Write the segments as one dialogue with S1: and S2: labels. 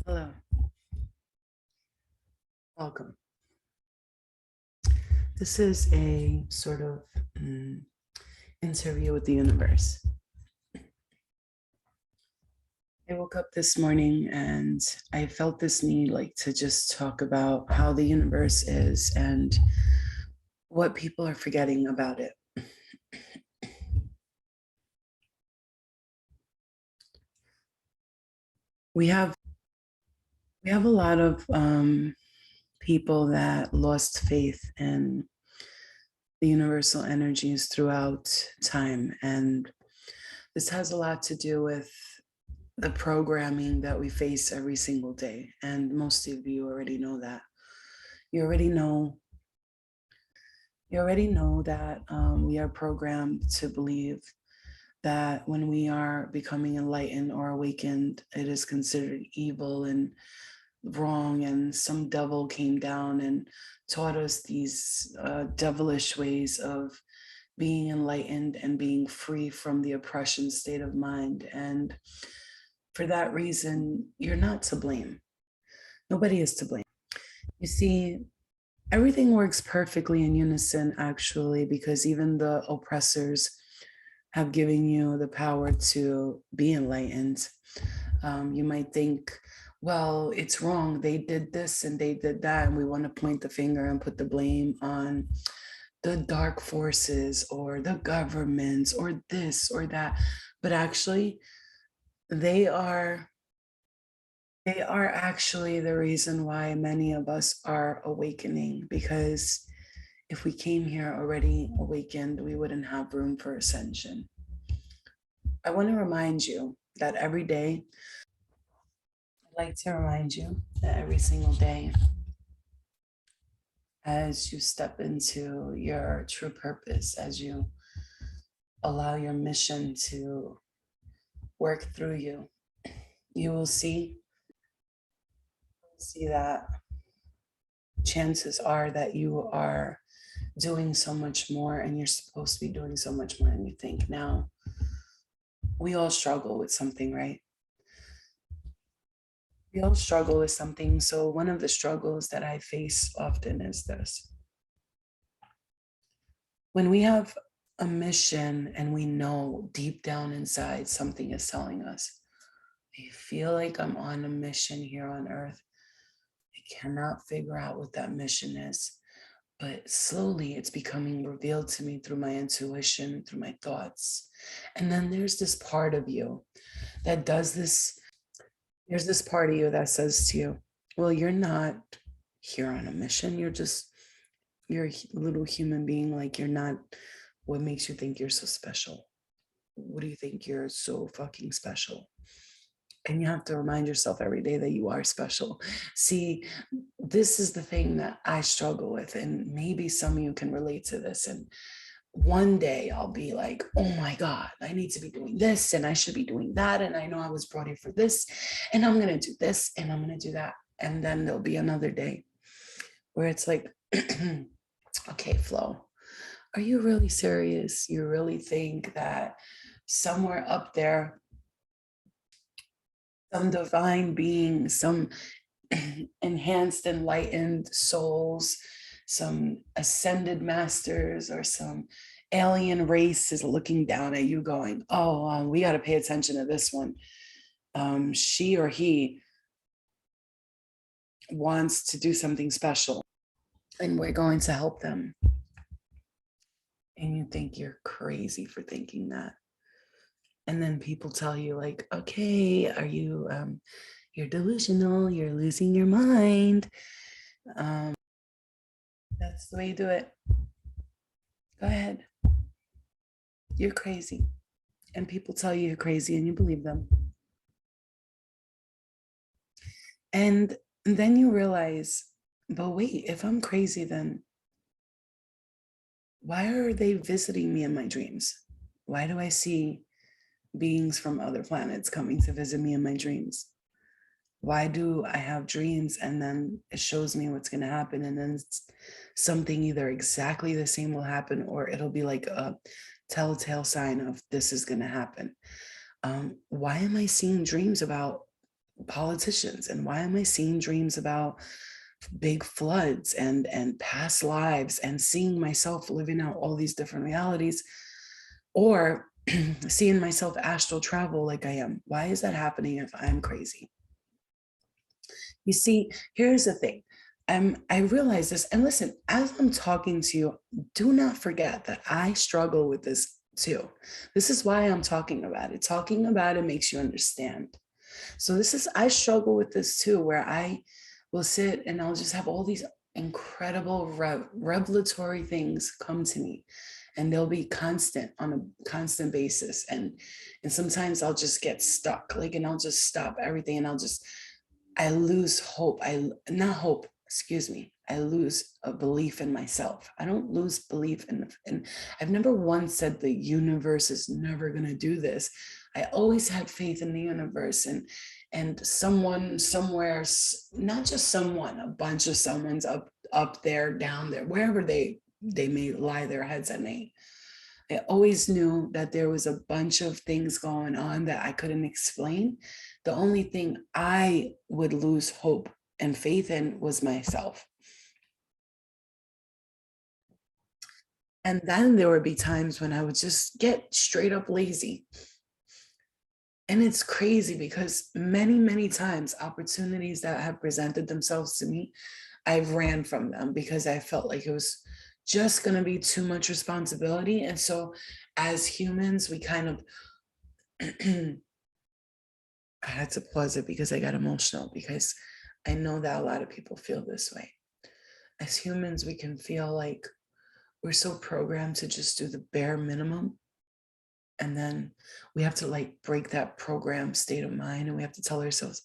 S1: Hello, welcome. This is a sort of mm, interview with the universe. I woke up this morning and I felt this need like to just talk about how the universe is and what people are forgetting about it. We have we have a lot of people that lost faith in the universal energies throughout time, and this has a lot to do with the programming that we face every single day. And most of you already know that. You already know. You already know that we are programmed to believe that when we are becoming enlightened or awakened, it is considered evil and wrong, and some devil came down and taught us these devilish ways of being enlightened and being free from the oppression state of mind. And for that reason, you're not to blame. Nobody is to blame. You see, everything works perfectly in unison, actually, because even the oppressors have given you the power to be enlightened. You might think, well, it's wrong. They did this and they did that. And we want to point the finger and put the blame on the dark forces or the governments or this or that. But actually, they are they are actually the reason why many of us are awakening, because if we came here already awakened, we wouldn't have room for ascension. I want to remind you that every day, I'd like to remind you that every single day, as you step into your true purpose, as you allow your mission to work through you, you will see that chances are that you are doing so much more, and you're supposed to be doing so much more than you think. Now, we all struggle with something, right? We all struggle with something. So, one of the struggles that I face often is this: when we have a mission and we know deep down inside something is telling us, I feel like I'm on a mission here on earth. I cannot figure out what that mission is, but slowly it's becoming revealed to me through my intuition, through my thoughts. And then there's this part of you that does this. There's this part of you that says to you, well, you're not here on a mission. You're a little human being. Like, you're not, what makes you think you're so special? What do you think you're so fucking special? And you have to remind yourself every day that you are special. See, this is the thing that I struggle with, and maybe some of you can relate to this. And one day I'll be like, oh my God, I need to be doing this and I should be doing that. And I know I was brought here for this, and I'm going to do this and I'm going to do that. And then there'll be another day where it's like, okay, Flo, are you really serious? You really think that somewhere up there, some divine being, some enhanced, enlightened souls, some ascended masters, or some alien race is looking down at you going, oh, we got to pay attention to this one. She or he wants to do something special and we're going to help them. And you think you're crazy for thinking that. And then people tell you, like, okay, are you, you're delusional, you're losing your mind. Um, that's the way you do it. Go ahead. You're crazy. And people tell you you're crazy and you believe them. And then you realize, but wait, if I'm crazy, then why are they visiting me in my dreams? Why do I see beings from other planets coming to visit me in my dreams? Why do I have dreams and then it shows me what's going to happen, and then something either exactly the same will happen, or it'll be like a telltale sign of this is going to happen? Why am I seeing dreams about politicians? And why am I seeing dreams about big floods and past lives and seeing myself living out all these different realities, or seeing myself astral travel like I am? Why is that happening if I'm crazy? You see, here's the thing. I realize this, and listen, as I'm talking to you, do not forget that I struggle with this too. This is why I'm talking about it. Talking about it makes you understand. So I struggle with this too, where I will sit and I'll just have all these incredible revelatory things come to me, and they'll be constant on a constant basis. And sometimes I'll just get stuck, like, and I'll just stop everything, and I lose hope. Not hope, excuse me. I lose a belief in myself. I don't lose belief in I've never once said the universe is never going to do this. I always had faith in the universe, and someone somewhere, not just someone, a bunch of someone's up there, down there, wherever they may lie their heads at night. I always knew that there was a bunch of things going on that I couldn't explain. The only thing I would lose hope and faith in was myself. And then there would be times when I would just get straight up lazy. And it's crazy because many, many times opportunities that have presented themselves to me, I've ran from them because I felt like it was just going to be too much responsibility. And so as humans, we kind of, I had to pause it because I got emotional, because I know that a lot of people feel this way. As humans, we can feel like we're so programmed to just do the bare minimum. And then we have to like break that program state of mind, and we have to tell ourselves,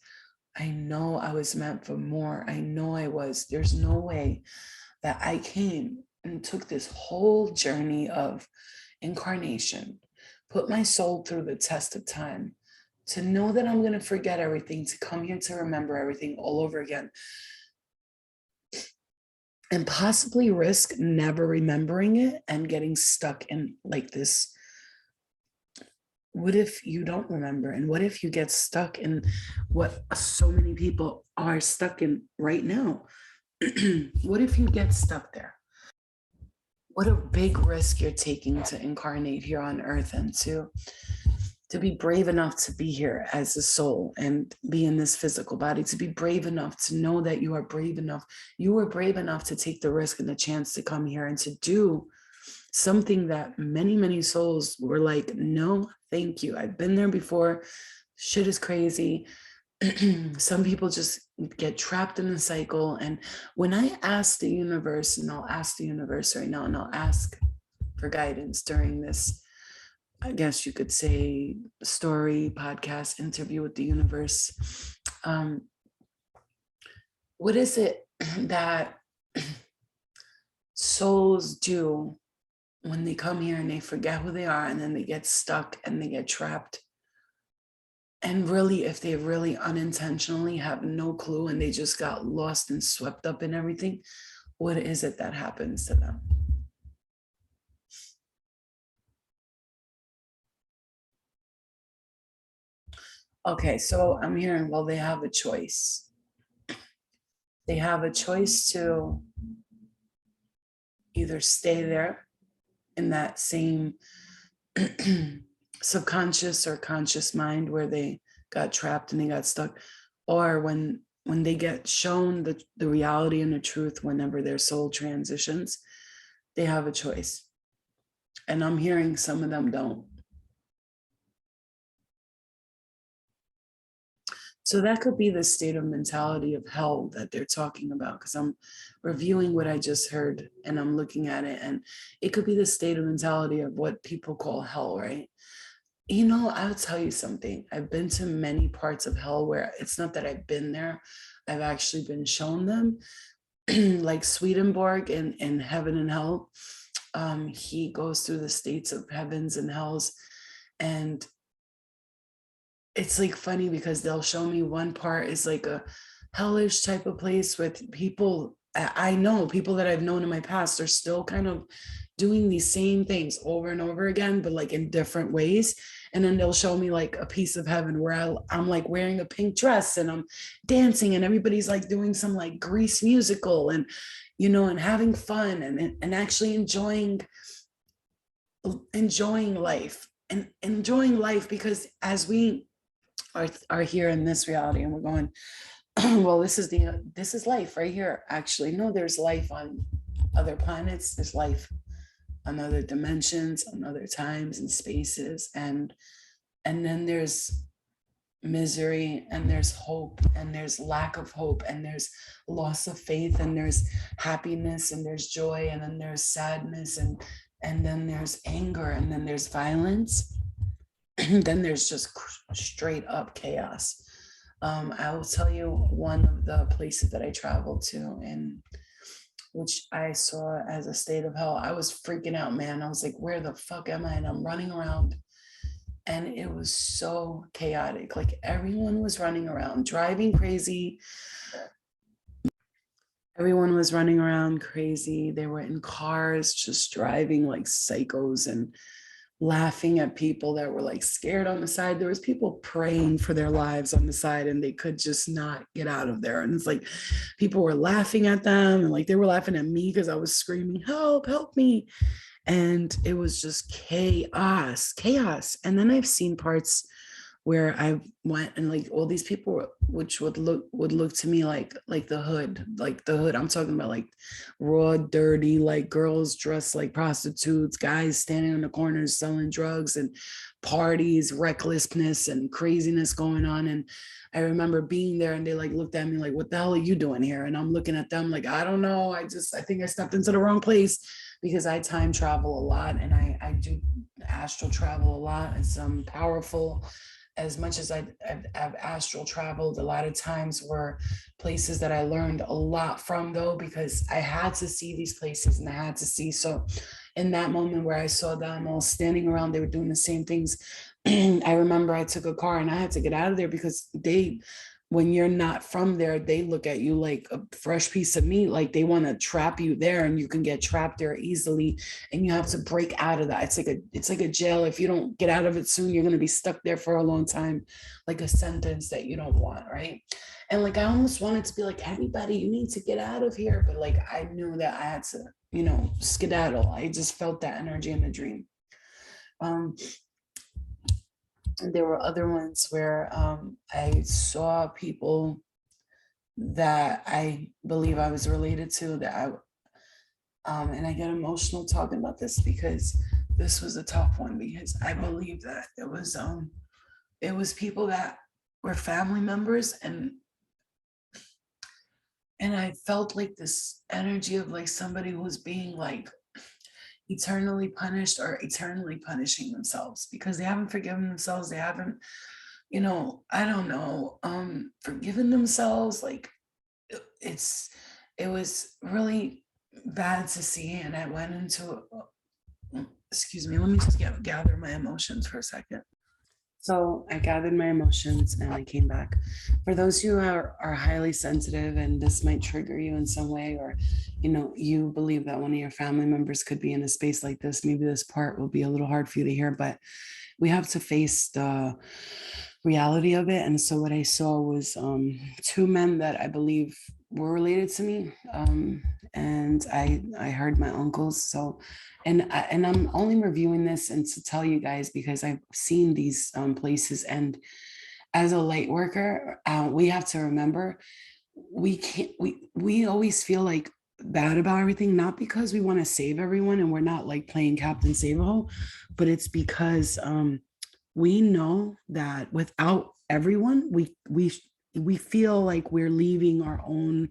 S1: I know I was meant for more. I know I was. There's no way that I came and took this whole journey of incarnation, put my soul through the test of time, to know that I'm going to forget everything, to come here to remember everything all over again, and possibly risk never remembering it and getting stuck in like this. What if you don't remember? And what if you get stuck in what so many people are stuck in right now? What if you get stuck there? What a big risk you're taking to incarnate here on earth, and to be brave enough to be here as a soul and be in this physical body, to be brave enough to know that you are brave enough. You were brave enough to take the risk and the chance to come here and to do something that many, many souls were like, no, thank you. I've been there before. Shit is crazy. Some people just get trapped in the cycle. And when I ask the universe, and I'll ask the universe right now, and I'll ask for guidance during this, I guess you could say, story, podcast, interview with the universe. What is it that souls do when they come here and they forget who they are, and then they get stuck and they get trapped? And really, if they really unintentionally have no clue and they just got lost and swept up in everything, what is it that happens to them? Okay, so I'm hearing, well, they have a choice. They have a choice to either stay there in that same subconscious or conscious mind where they got trapped and they got stuck, or when they get shown the reality and the truth, whenever their soul transitions, they have a choice. And I'm hearing some of them don't. So that could be the state of mentality of hell that they're talking about, because I'm reviewing what I just heard and I'm looking at it, and it could be the state of mentality of what people call hell, right? You know, I'll tell you something. I've been to many parts of hell where it's not that I've been there, I've actually been shown them. Like Swedenborg in Heaven and Hell. He goes through the states of heavens and hells. And it's like funny because they'll show me one part is like a hellish type of place with people. I know people that I've known in my past are still kind of doing these same things over and over again, but like in different ways. And then they'll show me like a piece of heaven where I'm like wearing a pink dress and I'm dancing and everybody's like doing some like Grease musical and, and having fun and actually enjoying life and enjoying life, because as we are here in this reality and we're going, well, this is life right here. Actually, no, there's life on other planets. There's life on other dimensions, on other times and spaces, and then there's misery, and there's hope, and there's lack of hope, and there's loss of faith, and there's happiness, and there's joy, and then there's sadness, and then there's anger, and then there's violence. Then there's just straight up chaos. I will tell you one of the places that I traveled to, and which I saw as a state of hell. I was freaking out, man. I was like, where the fuck am I? And I'm running around, and it was so chaotic. Like everyone was running around, driving crazy. Everyone was running around crazy. They were in cars, just driving like psychos and laughing at people that were like scared on the side. There was people praying for their lives on the side, and they could just not get out of there. And it's like people were laughing at them, and like they were laughing at me because I was screaming, help me. And it was just chaos. And then I've seen parts where I went and like all these people, which would look to me like the hood, I'm talking about like raw, dirty, like girls dressed like prostitutes, guys standing in the corners selling drugs, and parties, recklessness and craziness going on. And I remember being there, and they like looked at me like, what the hell are you doing here? And I'm looking at them like, I don't know. I think I stepped into the wrong place, because I time travel a lot, and I do astral travel a lot. It's powerful. As much as I've astral traveled, a lot of times were places that I learned a lot from, though, because I had to see these places and I had to see. So in that moment where I saw them all standing around, they were doing the same things. I remember I took a car and I had to get out of there, because when you're not from there, they look at you like a fresh piece of meat. Like they want to trap you there, and you can get trapped there easily, and you have to break out of that. It's like a jail. If you don't get out of it soon, you're going to be stuck there for a long time, like a sentence that you don't want, right? And like I almost wanted to be like, everybody, you need to get out of here, but like I knew that I had to, skedaddle. I just felt that energy in the dream. There were other ones where I saw people that I believe I was related to, and I get emotional talking about this, because this was a tough one, because I believe that it was people that were family members, and I felt like this energy of like somebody who was being like eternally punished or eternally punishing themselves, because they haven't forgiven themselves. They haven't, I don't know, forgiven themselves. Like it was really bad to see. And I went into, excuse me, let me just gather my emotions for a second. So I gathered my emotions and I came back. For those who are highly sensitive, and this might trigger you in some way, or you believe that one of your family members could be in a space like this, maybe this part will be a little hard for you to hear, but we have to face the reality of it. And so what I saw was two men that I believe were related to me, and I heard my uncles. So, and I'm only reviewing this and to tell you guys, because I've seen these places, and as a light worker, we have to remember, we always feel like bad about everything, not because we want to save everyone and we're not like playing Captain Save-A-Ho, but it's because we know that without everyone, we feel like we're leaving our own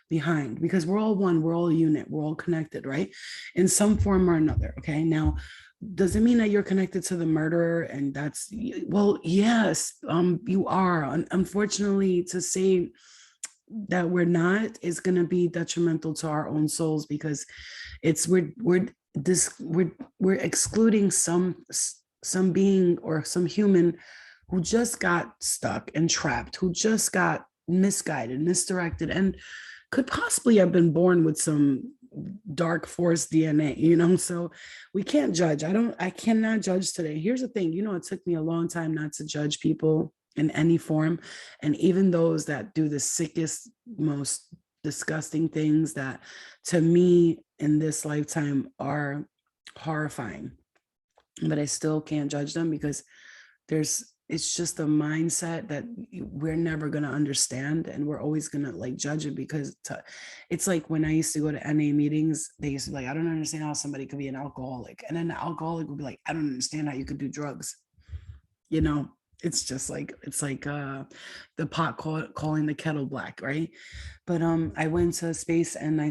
S1: behind, because we're all one, we're all a unit, we're all connected, right? In some form or another. Okay. Now, does it mean that you're connected to the murderer? And that's, well, yes, you are. Unfortunately, to say that we're not is going to be detrimental to our own souls, because we're excluding some being or some human who just got stuck and trapped, who just got misguided, misdirected, and could possibly have been born with some dark force DNA, so we can't judge. I cannot judge today. Here's the thing, it took me a long time not to judge people in any form. And even those that do the sickest, most disgusting things that to me in this lifetime are horrifying, but I still can't judge them because it's just a mindset that we're never going to understand, and we're always going to like judge it because it's like when I used to go to NA meetings, they used to be like, I don't understand how somebody could be an alcoholic, and then the alcoholic would be like, I don't understand how you could do drugs. you know it's just like the pot calling the kettle black, right? But I went to space and I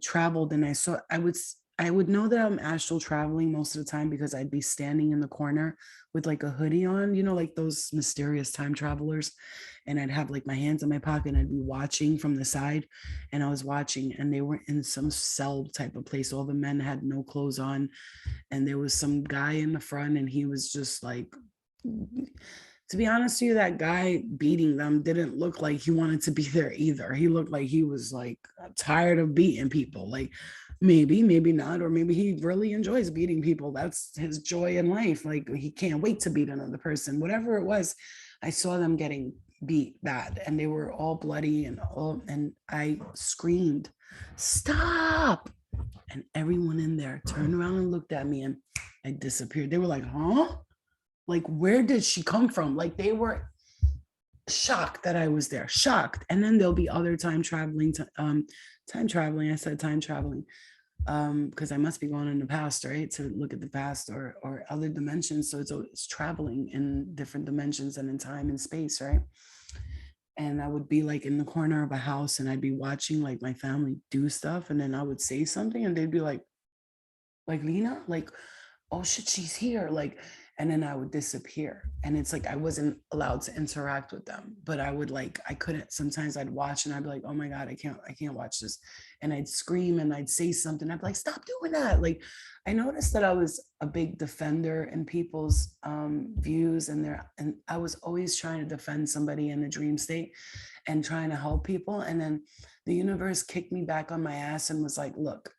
S1: traveled, and I would know that I'm astral traveling most of the time because I'd be standing in the corner with like a hoodie on, like those mysterious time travelers, and I'd have like my hands in my pocket and I'd be watching from the side, and I was watching, and they were in some cell type of place. All the men had no clothes on, and there was some guy in the front, and he was just like, to be honest with you, that guy beating them didn't look like he wanted to be there either. He looked like he was like tired of beating people. Like maybe not, or maybe he really enjoys beating people. That's his joy in life. Like he can't wait to beat another person. Whatever it was, I saw them getting beat bad, and they were all bloody and I screamed, "Stop!" And everyone in there turned around and looked at me, and I disappeared. They were like, "Huh? Like, where did she come from?" Like, they were shocked that I was there, shocked. And then there'll be other time traveling, time traveling. I said time traveling because I must be going in the past, right, to look at the past or other dimensions. So it's traveling in different dimensions and in time and space, right? And I would be like in the corner of a house, and I'd be watching like my family do stuff, and then I would say something, and they'd be like Lena, like, oh shit, she's here, like, and then I would disappear. And it's like I wasn't allowed to interact with them, but I couldn't. Sometimes I'd watch and I'd be like, oh my God, I can't watch this. And I'd scream and I'd say something. I'd be like, stop doing that. Like, I noticed that I was a big defender in people's views, and I was always trying to defend somebody in a dream state and trying to help people. And then the universe kicked me back on my ass and was like, look,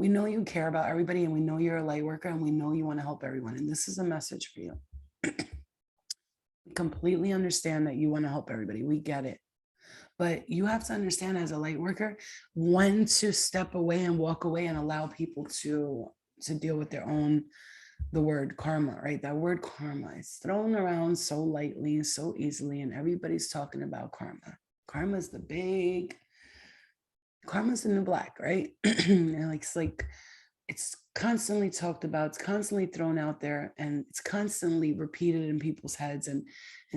S1: we know you care about everybody, and we know you're a light worker, and we know you want to help everyone. And this is a message for you. We completely understand that you want to help everybody. We get it. But you have to understand as a light worker when to step away and walk away and allow people to deal with their own, the word karma, right? That word karma is thrown around so lightly, so easily, and everybody's talking about karma. Karma is karma's the new black, right? And it's constantly talked about, it's constantly thrown out there, and it's constantly repeated in people's heads. And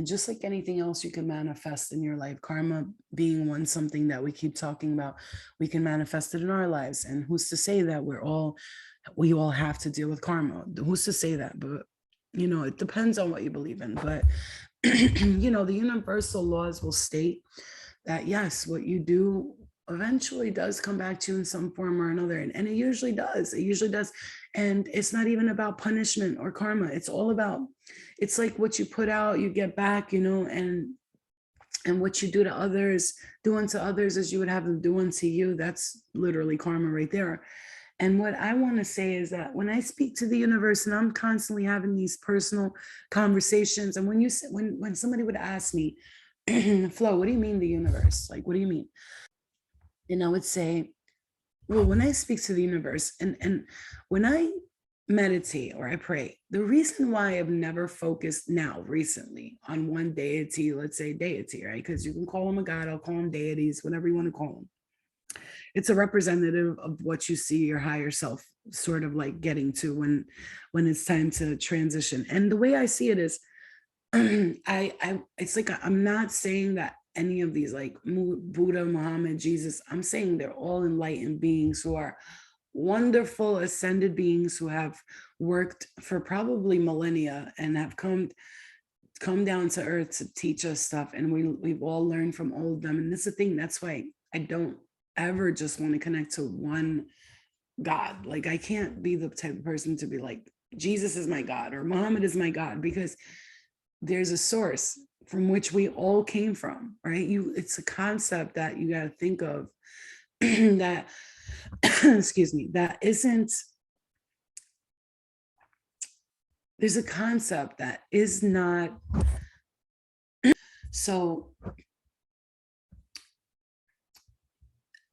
S1: just like anything else you can manifest in your life, karma being something that we keep talking about, we can manifest it in our lives. And who's to say that we all have to deal with karma? Who's to say that? But it depends on what you believe in. But the universal laws will state that yes, what you do eventually does come back to you in some form or another. And it usually does. It usually does. And it's not even about punishment or karma. It's all about, it's like what you put out, you get back, and what you do to others, do unto others as you would have them do unto you. That's literally karma right there. And what I want to say is that when I speak to the universe, and I'm constantly having these personal conversations, and when somebody would ask me, Flo, what do you mean the universe? Like, what do you mean? And I would say, well, when I speak to the universe and when I meditate or I pray, the reason why I've never focused now recently on one deity, let's say deity, right? Because you can call them a god, I'll call them deities, whatever you want to call them. It's a representative of what you see your higher self sort of like getting to when it's time to transition. And the way I see it is it's like I'm not saying that any of these like Buddha, Muhammad, Jesus, I'm saying they're all enlightened beings who are wonderful ascended beings who have worked for probably millennia and have come down to earth to teach us stuff, and we've all learned from all of them. And this is the thing, that's why I don't ever just want to connect to one God. Like, I can't be the type of person to be like, Jesus is my God or Muhammad is my God, because there's a source from which we all came from, right? It's a concept that you got to think of that excuse me, that isn't, there's a concept that is not, so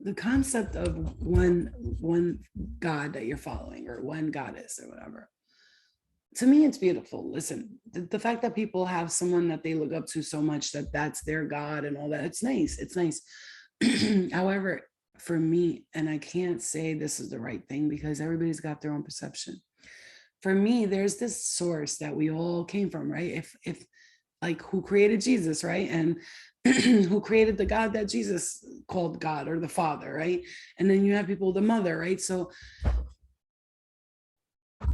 S1: the concept of one God that you're following, or one goddess, or whatever, to me it's beautiful. Listen, the fact that people have someone that they look up to so much that that's their God and all that, it's nice, it's nice. However, for me, and I can't say this is the right thing because everybody's got their own perception. For me, there's this source that we all came from, right? If like, who created Jesus, right? And who created the God that Jesus called God, or the Father, right? And then you have people, the mother, right? So I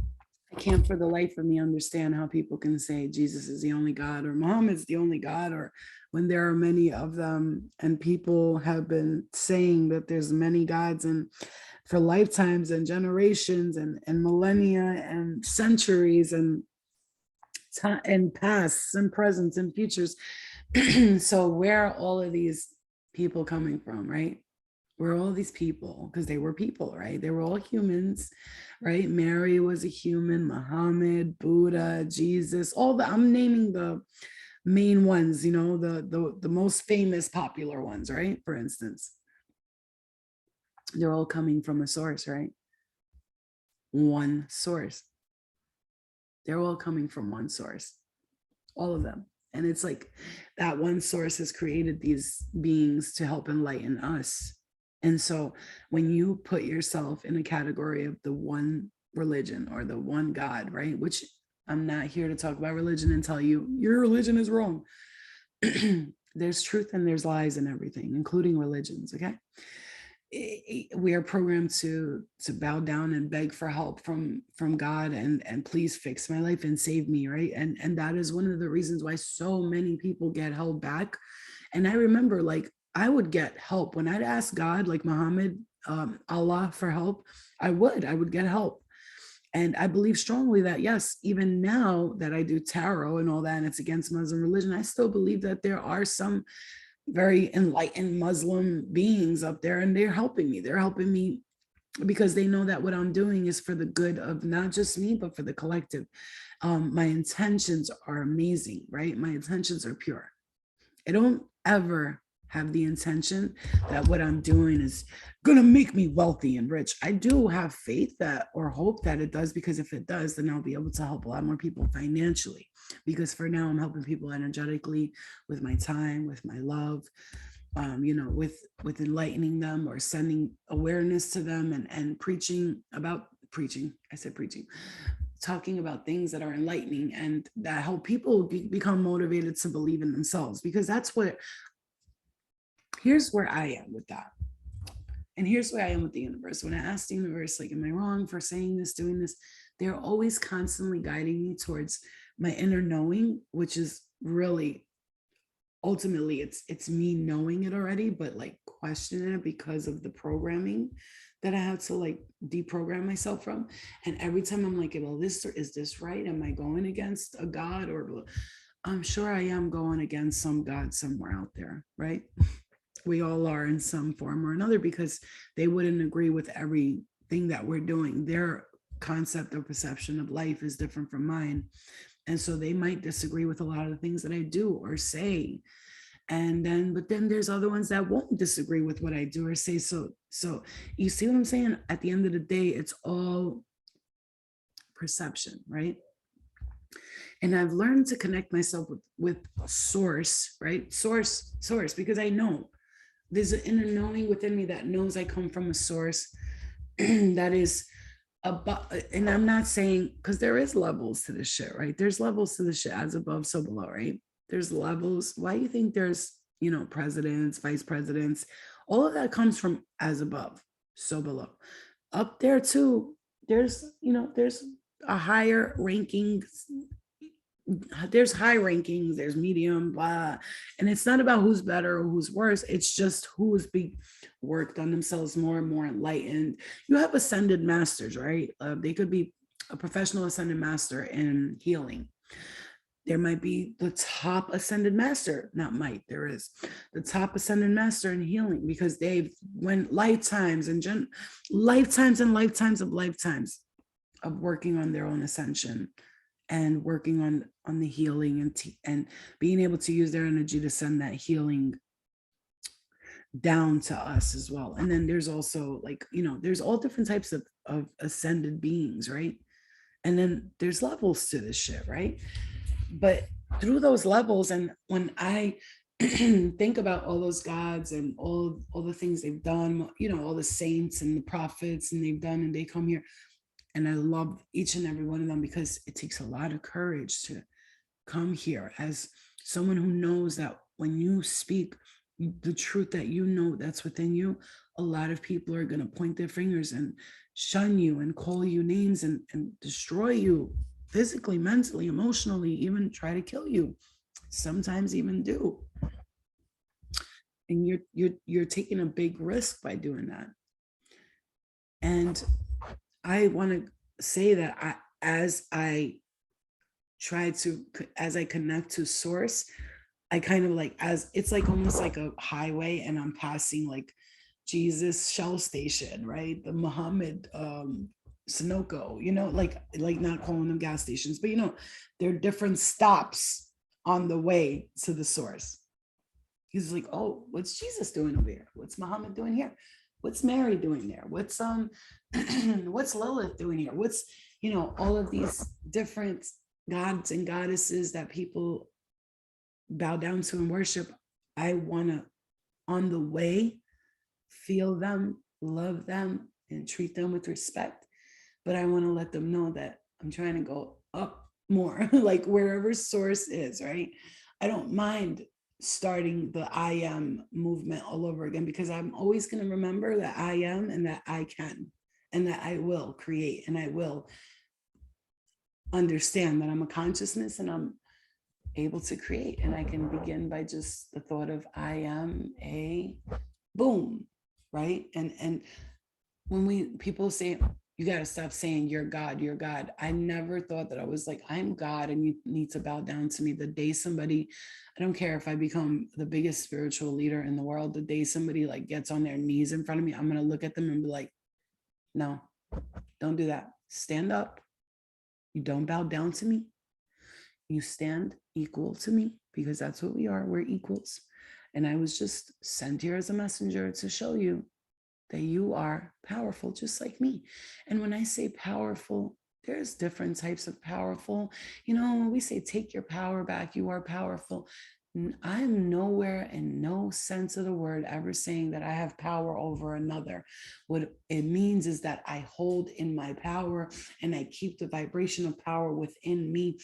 S1: can't for the life of me understand how people can say Jesus is the only God, or Muhammad's the only God, or when there are many of them, and people have been saying that there's many gods, and for lifetimes and generations and millennia and centuries and time and pasts and presents and futures. So where are all of these people coming from, right? Where are all these people? Because they were people, right? They were all humans, right? Mary was a human, Muhammad, Buddha, Jesus, all the, I'm naming the main ones, the most famous popular ones, right? For instance, they're all coming from a source, right? One source. They're all coming from one source, all of them. And it's like that one source has created these beings to help enlighten us. And so when you put yourself in a category of the one religion or the one God, right? Which I'm not here to talk about religion and tell you your religion is wrong. There's truth and there's lies in everything, including religions, okay? We are programmed to bow down and beg for help from God, and please fix my life and save me, right? And that is one of the reasons why so many people get held back. And I remember, like, I would get help when I'd ask God, like Muhammad, Allah, for help. I would get help. And I believe strongly that, yes, even now that I do tarot and all that, and it's against Muslim religion, I still believe that there are some very enlightened Muslim beings up there, and they're helping me. They're helping me because they know that what I'm doing is for the good of not just me, but for the collective. My intentions are amazing, right? My intentions are pure. I don't ever have the intention that what I'm doing is going to make me wealthy and rich. I do have faith that, or hope that it does, because if it does, then I'll be able to help a lot more people financially. Because for now, I'm helping people energetically, with my time, with my love, with enlightening them, or sending awareness to them, and preaching about preaching. I said preaching, talking about things that are enlightening and that help people become motivated to believe in themselves. Because that's what, here's where I am with that. And here's where I am with the universe. When I ask the universe, like, am I wrong for saying this, doing this? They're always constantly guiding me towards my inner knowing, which is really, ultimately, it's me knowing it already, but like questioning it because of the programming that I had to like deprogram myself from. And every time I'm like, well, is this right? Am I going against a God? Or I'm sure I am going against some God somewhere out there, right? We all are in some form or another, because they wouldn't agree with everything that we're doing. Their concept or perception of life is different from mine. And so they might disagree with a lot of the things that I do or say. But then there's other ones that won't disagree with what I do or say. So you see what I'm saying? At the end of the day, it's all perception, right? And I've learned to connect myself with source, right? Source, because I know there's an inner knowing within me that knows I come from a source that is above. And I'm not saying, because there is levels to this shit, right? There's levels to the shit, as above, so below, right? There's levels. Why do you think there's, presidents, vice presidents? All of that comes from as above, so below. Up there too, there's a higher ranking, there's high rankings, there's medium, blah. And it's not about who's better or who's worse. It's just who's being worked on themselves more and more enlightened. You have ascended masters, right? They could be a professional ascended master in healing. There might be the top ascended master, not might, there is the top ascended master in healing, because they've went lifetimes and lifetimes and lifetimes of working on their own ascension and working on the healing and being able to use their energy to send that healing down to us as well. And then there's also, like, there's all different types of ascended beings, right? And then there's levels to this shit, right? But through those levels, and when I think about all those gods and all the things they've done, all the saints and the prophets and they've done, and they come here, and I love each and every one of them, because it takes a lot of courage to come here as someone who knows that when you speak the truth that that's within you, a lot of people are going to point their fingers and shun you and call you names and destroy you physically, mentally, emotionally, even try to kill you, sometimes even do. And you're taking a big risk by doing that. And I want to say that as I connect to source, I kind of like, as it's like almost like a highway, and I'm passing like Jesus Shell Station, right? The Muhammad Sunoco, like not calling them gas stations, but there are different stops on the way to the source. He's like, oh, what's Jesus doing over here? What's Muhammad doing here? What's Mary doing there? What's what's Lilith doing here? What's all of these different gods and goddesses that people bow down to and worship. I want to, on the way, feel them, love them, and treat them with respect. But I want to let them know that I'm trying to go up more, like wherever source is, right? I don't mind starting the I am movement all over again, because I'm always going to remember that I am, and that I can, and that I will create, and I will understand that I'm a consciousness, and I'm able to create. And I can begin by just the thought of I am a boom, right? And when people say, you got to stop saying you're God, I never thought that I was like, I'm God and you need to bow down to me. The day somebody, I don't care if I become the biggest spiritual leader in the world, the day somebody like gets on their knees in front of me, I'm going to look at them and be like, no, don't do that. Stand up. You don't bow down to me. You stand equal to me, because that's what we are. We're equals. And I was just sent here as a messenger to show you that you are powerful, just like me. And when I say powerful, there's different types of powerful. When we say take your power back, you are powerful. I'm nowhere, in no sense of the word, ever saying that I have power over another. What it means is that I hold in my power, and I keep the vibration of power within me,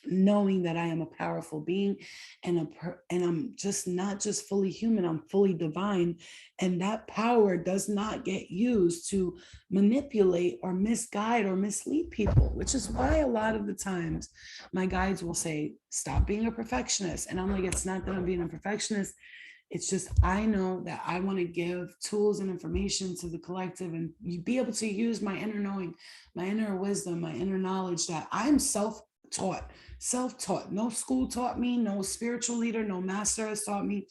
S1: knowing that I am a powerful being, and I'm just not just fully human, I'm fully divine. And that power does not get used to manipulate or misguide or mislead people, which is why a lot of the times my guides will say, stop being a perfectionist. And I'm like, it's not that I'm being a perfectionist. It's just, I know that I want to give tools and information to the collective, and you be able to use my inner knowing, my inner wisdom, my inner knowledge, that I'm self-taught. No school taught me, no spiritual leader, no master has taught me.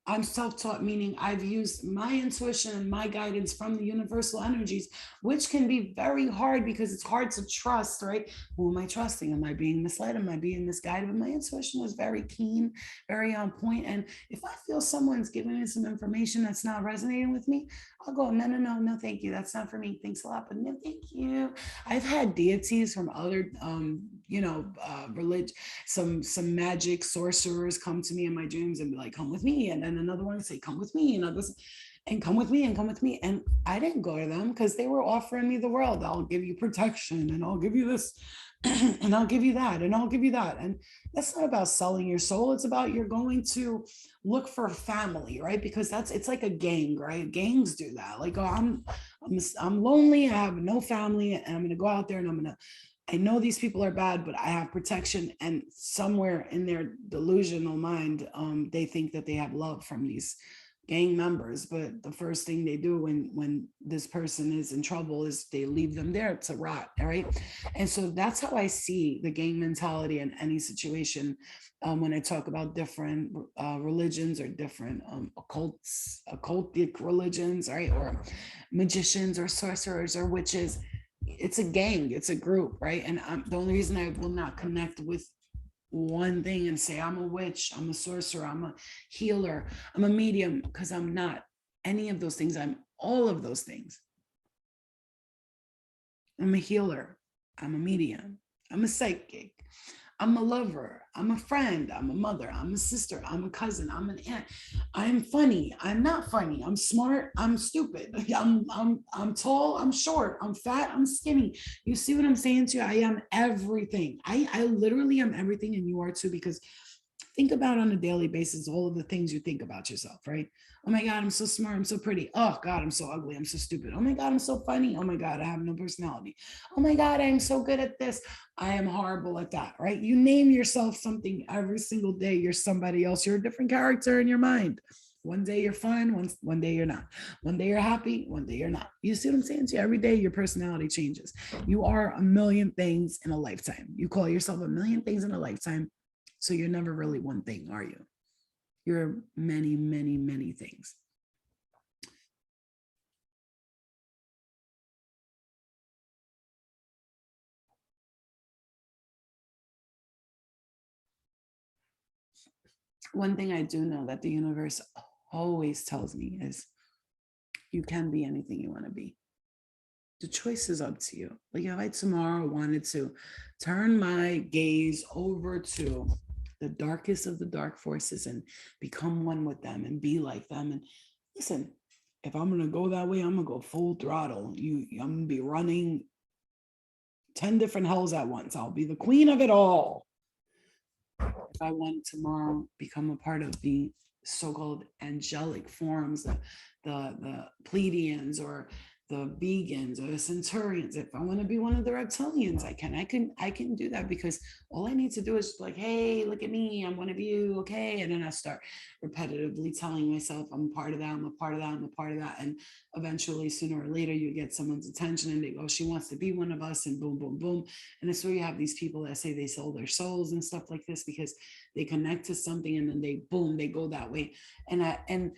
S1: I'm self-taught, meaning I've used my intuition and my guidance from the universal energies, which can be very hard because it's hard to trust, right? Who am I trusting? Am I being misled? Am I being misguided? But my intuition was very keen, very on point. And if I feel someone's giving me some information that's not resonating with me, I'll go, no, thank you. That's not for me. Thanks a lot, but no, thank you. I've had deities from other, religion, some magic sorcerers come to me in my dreams and be like, come with me. And then another one say, come with me. And others, and come with me and come with me. And I didn't go to them because they were offering me the world. I'll give you protection, and I'll give you this, and I'll give you that, and I'll give you that. And that's not about selling your soul. It's about, you're going to look for family, right? Because it's like a gang, right? Gangs do that. Like, oh, I'm lonely. I have no family, and I'm going to go out there, and I know these people are bad, but I have protection. And somewhere in their delusional mind, they think that they have love from these gang members, but the first thing they do when this person is in trouble is they leave them there to rot. All right. And so that's how I see the gang mentality in any situation. When I talk about different religions or different occultic religions, right, or magicians or sorcerers or witches, it's a gang, it's a group, right? And the only reason I will not connect with one thing and say I'm a witch, I'm a sorcerer, I'm a healer, I'm a medium, because I'm not any of those things. I'm all of those things. I'm a healer, I'm a medium, I'm a psychic, I'm a lover, I'm a friend, I'm a mother, I'm a sister, I'm a cousin, I'm an aunt. I'm funny, I'm not funny, I'm smart, I'm stupid, I'm tall, I'm short, I'm fat, I'm skinny. You see what I'm saying to you? I am everything. I literally am everything, and you are too, because think about on a daily basis all of the things you think about yourself, right? Oh my God, I'm so smart, I'm so pretty. Oh God, I'm so ugly, I'm so stupid. Oh my God, I'm so funny. Oh my God, I have no personality. Oh my God, I'm so good at this. I am horrible at that, right? You name yourself something every single day. You're somebody else. You're a different character in your mind. One day you're fun, one day you're not. One day you're happy, one day you're not. You see what I'm saying to you? Every day your personality changes. You are a million things in a lifetime. You call yourself a million things in a lifetime. So you're never really one thing, are you? You're many, many, many things. One thing I do know that the universe always tells me is you can be anything you want to be. The choice is up to you. Like if I tomorrow wanted to turn my gaze over to the darkest of the dark forces and become one with them and be like them. And listen, if I'm gonna go that way, I'm gonna go full throttle. I'm gonna be running 10 different hells at once. I'll be the queen of it all. If I want tomorrow become a part of the so-called angelic forms, the Pleiadians or the vegans or the centurions, if I want to be one of the reptilians, I can do that, because all I need to do is like, hey, look at me, I'm one of you, okay? And then I start repetitively telling myself I'm a part of that, I'm a part of that, I'm a part of that. And eventually, sooner or later, you get someone's attention and they go, she wants to be one of us, and boom, boom, boom. And it's where you have these people that say they sold their souls and stuff like this because they connect to something and then they boom, they go that way. And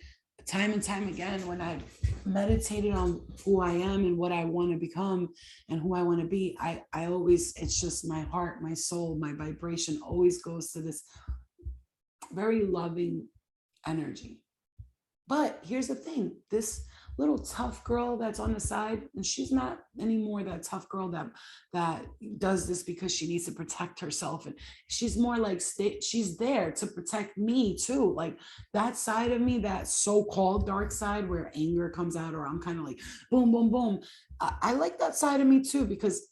S1: time and time again, when I've meditated on who I am and what I want to become and who I want to be, I always, it's just my heart, my soul, my vibration always goes to this very loving energy. But here's the thing, this little tough girl that's on the side, and she's not anymore that tough girl that does this because she needs to protect herself. And she's more like she's there to protect me too. Like that side of me, that so-called dark side where anger comes out, or I'm kind of like boom, boom, boom. I like that side of me too, because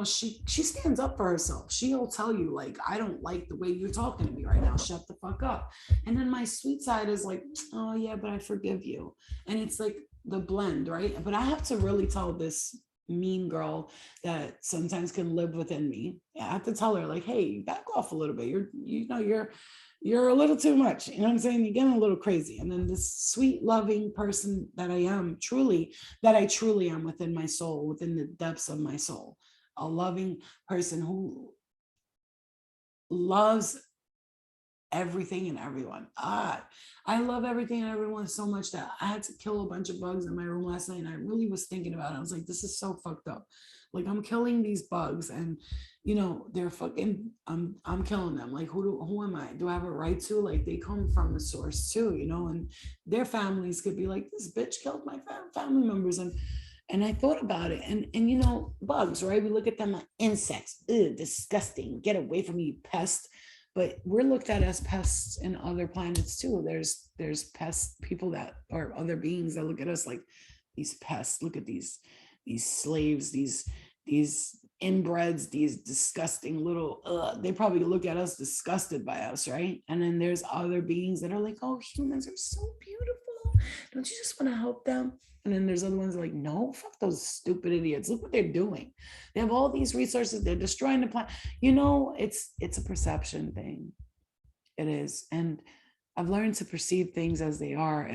S1: she stands up for herself. She'll tell you, like, I don't like the way you're talking to me right now. Shut the fuck up. And then my sweet side is like, oh yeah, but I forgive you. And it's like the blend, right? But I have to really tell this mean girl that sometimes can live within me. I have to tell her, like, hey, back off a little bit. You're a little too much. You know what I'm saying? You're getting a little crazy. And then this sweet, loving person that I am, truly, that I truly am within my soul, within the depths of my soul, a loving person who loves everything and everyone. I love everything and everyone so much that I had to kill a bunch of bugs in my room last night. And I really was thinking about it. I was like, this is so fucked up. Like I'm killing these bugs and they're fucking I'm killing them. Like who am I? Do I have a right to? Like they come from the source too, and their families could be like, this bitch killed my family members. And I thought about it, and bugs, right? We look at them like insects. Ugh, disgusting. Get away from me, you pest. But we're looked at as pests in other planets too. There's pest people that or other beings that look at us like these pests. Look at these slaves, these inbreds, these disgusting little. They probably look at us disgusted by us, right? And then there's other beings that are like, oh, humans are so beautiful. Don't you just want to help them? And then there's other ones like, no, fuck those stupid idiots. Look what they're doing. They have all these resources. They're destroying the planet. It's a perception thing. It is. And I've learned to perceive things as they are,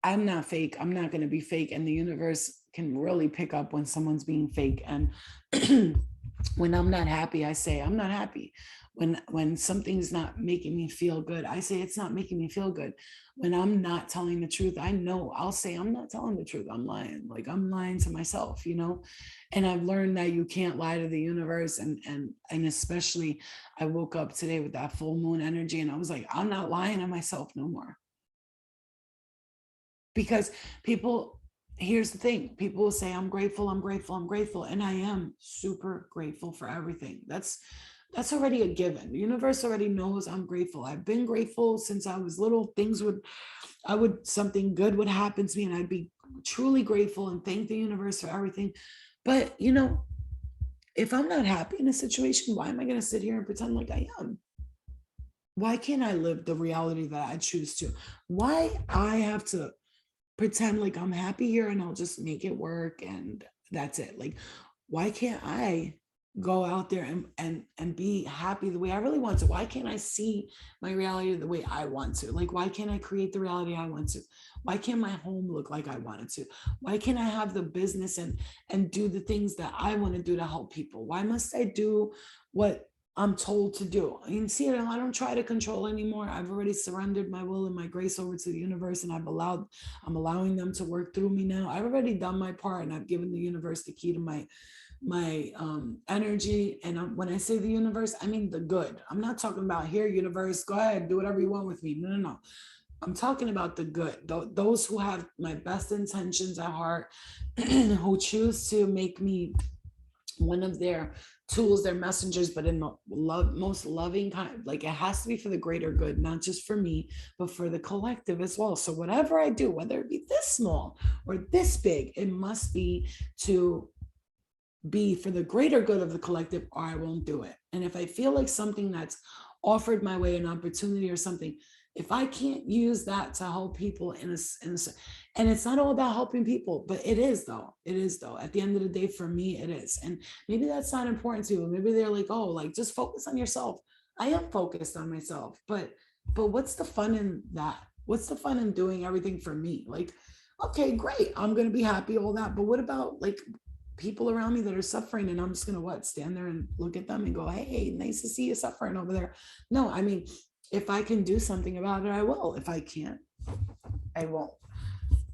S1: I'm not fake. I'm not going to be fake, and the universe can really pick up when someone's being fake. And when I'm not happy, I say I'm not happy. When something's not making me feel good, I say it's not making me feel good. When I'm not telling the truth, I know I'll say I'm not telling the truth. I'm lying. Like I'm lying to myself. And I've learned that you can't lie to the universe. And especially I woke up today with that full moon energy, and I was like, I'm not lying to myself no more. Because people, here's the thing, people will say I'm grateful, I'm grateful, I'm grateful, and I am super grateful for everything. That's already a given. The universe already knows I'm grateful. I've been grateful since I was little. Something good would happen to me, and I'd be truly grateful and thank the universe for everything. But if I'm not happy in a situation, why am I going to sit here and pretend like I am? Why can't I live the reality that I choose to? Why I have to pretend like I'm happy here and I'll just make it work and that's it? Like, why can't I go out there and be happy the way I really want to? Why can't I see my reality the way I want to? Like, why can't I create the reality I want to? Why can't my home look like I want it to? Why can't I have the business and do the things that I want to do to help people? Why must I do what I'm told to do? You see, I don't try to control anymore. I've already surrendered my will and my grace over to the universe, and I'm allowing them to work through me now. I've already done my part, and I've given the universe the key to my energy. And when I say the universe, I mean the good. I'm not talking about, here, universe, go ahead, do whatever you want with me. No, no, no. I'm talking about the good, those who have my best intentions at heart, who choose to make me one of their tools, their messengers, but in the most loving kind. Like, it has to be for the greater good, not just for me, but for the collective as well. So whatever I do, whether it be this small or this big, it must be to be for the greater good of the collective, or I won't do it. And if I feel like something that's offered my way, an opportunity or something, if I can't use that to help people and it's not all about helping people, but it is though. It is though. At the end of the day, for me, it is. And maybe that's not important to you. Maybe they're like, oh, like just focus on yourself. I am focused on myself, but what's the fun in that? What's the fun in doing everything for me? Like, okay, great, I'm gonna be happy, all that. But what about like people around me that are suffering, and I'm just gonna stand there and look at them and go, hey, nice to see you suffering over there? No, I mean, if I can do something about it, I will. If I can't, I won't.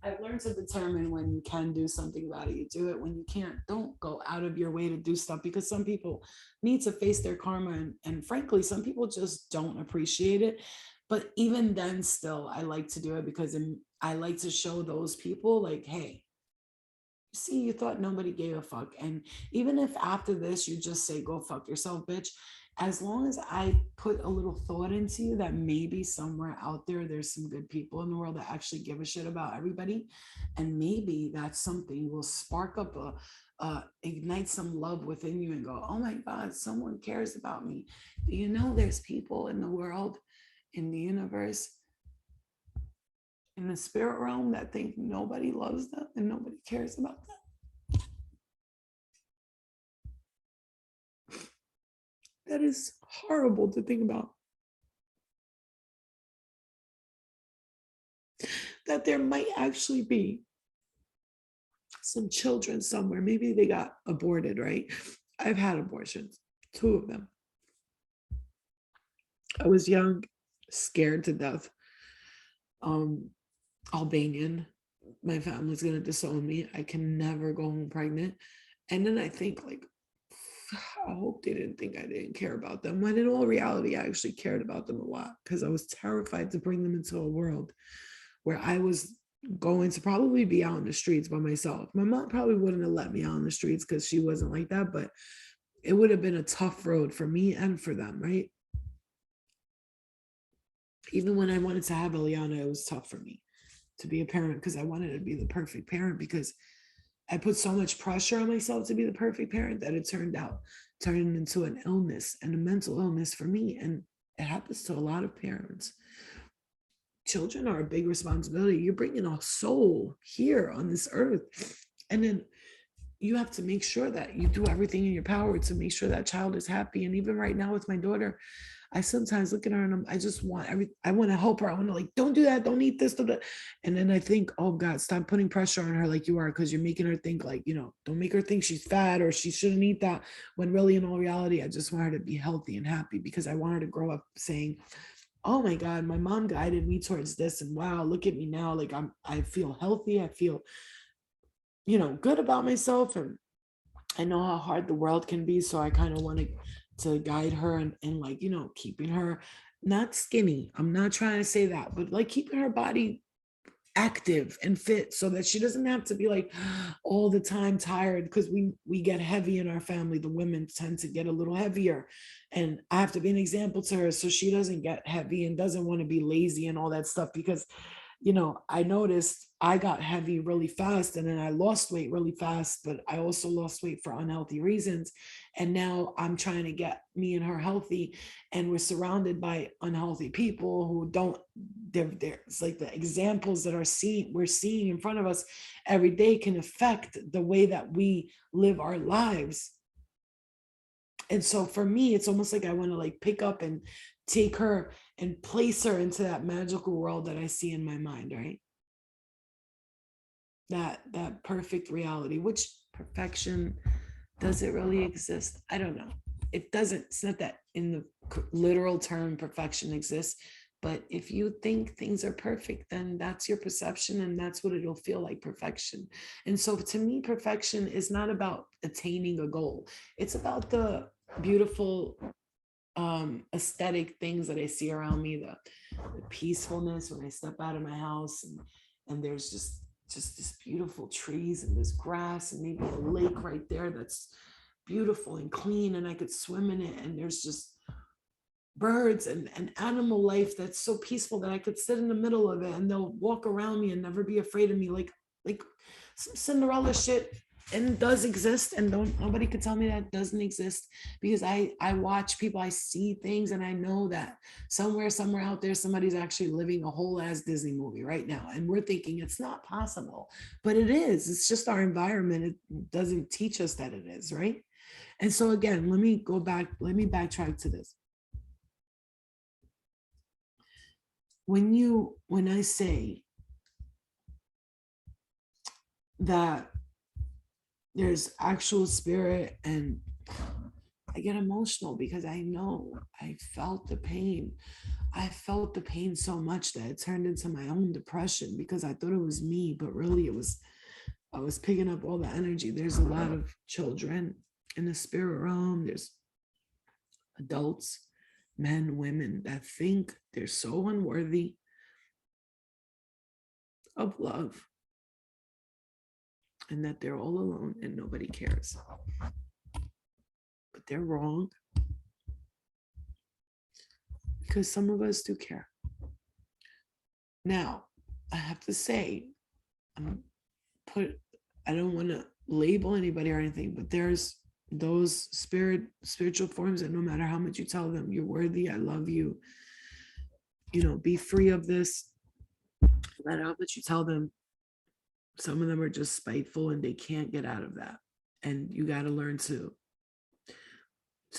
S1: I've learned to determine when you can do something about it, you do it. When you can't, don't go out of your way to do stuff, because some people need to face their karma, and frankly, some people just don't appreciate it. But even then, still, I like to do it because I like to show those people, like, hey, see, you thought nobody gave a fuck. And even if after this you just say, go fuck yourself, bitch, as long as I put a little thought into you that maybe somewhere out there there's some good people in the world that actually give a shit about everybody, and maybe that's something will spark up ignite some love within you and go, oh my God, someone cares about me. Do you know there's people in the world, in the universe, in the spirit realm, that think nobody loves them and nobody cares about them? That is horrible to think about. That there might actually be some children somewhere. Maybe they got aborted, right? I've had abortions, 2 of them. I was young, scared to death. Um, Albanian. My family's gonna disown me. I can never go home pregnant. And then I think, like, I hope they didn't think I didn't care about them, when in all reality, I actually cared about them a lot, because I was terrified to bring them into a world where I was going to probably be out in the streets by myself. My mom probably wouldn't have let me out in the streets because she wasn't like that, but it would have been a tough road for me and for them, right? Even when I wanted to have Eliana, it was tough for me to be a parent, because I wanted to be the perfect parent, because I put so much pressure on myself to be the perfect parent that it turned into an illness and a mental illness for me. And it happens to a lot of parents. Children are a big responsibility. You're bringing a soul here on this earth. And then you have to make sure that you do everything in your power to make sure that child is happy. And even right now with my daughter, I sometimes look at her and I just want I want to help her. I want to like, don't do that, don't eat this, do that. And then I think, oh God, stop putting pressure on her like you are, because you're making her think like, don't make her think she's fat or she shouldn't eat that. When really in all reality, I just want her to be healthy and happy, because I want her to grow up saying, oh my God, my mom guided me towards this. And wow, look at me now. Like I feel healthy. I feel, good about myself. And I know how hard the world can be. So I kind of want to guide her and like, keeping her not skinny. I'm not trying to say that, but like keeping her body active and fit so that she doesn't have to be like all the time tired, because we get heavy in our family. The women tend to get a little heavier, and I have to be an example to her so she doesn't get heavy and doesn't want to be lazy and all that stuff. Because I noticed I got heavy really fast and then I lost weight really fast, but I also lost weight for unhealthy reasons. And now I'm trying to get me and her healthy, and we're surrounded by unhealthy people who don't, it's like the examples that we're seeing in front of us every day can affect the way that we live our lives. And so for me, it's almost like I want to like pick up and take her and place her into that magical world that I see in my mind, right? That perfect reality. Which perfection, does it really exist? I don't know. It doesn't. It's not that in the literal term perfection exists, but if you think things are perfect, then that's your perception and that's what it'll feel like, perfection. And so to me, perfection is not about attaining a goal. It's about the beautiful aesthetic things that I see around me, the peacefulness when I step out of my house, and there's just this beautiful trees and this grass and maybe a lake right there that's beautiful and clean and I could swim in it, and there's just birds and animal life that's so peaceful that I could sit in the middle of it and they'll walk around me and never be afraid of me, like some Cinderella shit. And does exist, and don't nobody could tell me that doesn't exist, because I watch people, I see things, and I know that somewhere out there somebody's actually living a whole ass Disney movie right now, and we're thinking it's not possible, but it is. It's just our environment, it doesn't teach us that it is, right? And so again, let me backtrack to this. When I say that there's actual spirit, and I get emotional because I know I felt the pain. I felt the pain so much that it turned into my own depression, because I thought it was me, but really I was picking up all the energy. There's a lot of children in the spirit realm. There's adults, men, women, that think they're so unworthy of love, and that they're all alone and nobody cares. But they're wrong, because some of us do care. Now, I have to say, I don't want to label anybody or anything, but there's those spiritual forms that no matter how much you tell them you're worthy, I love you, be free of this, no matter how much you tell them, some of them are just spiteful and they can't get out of that. And you got to learn to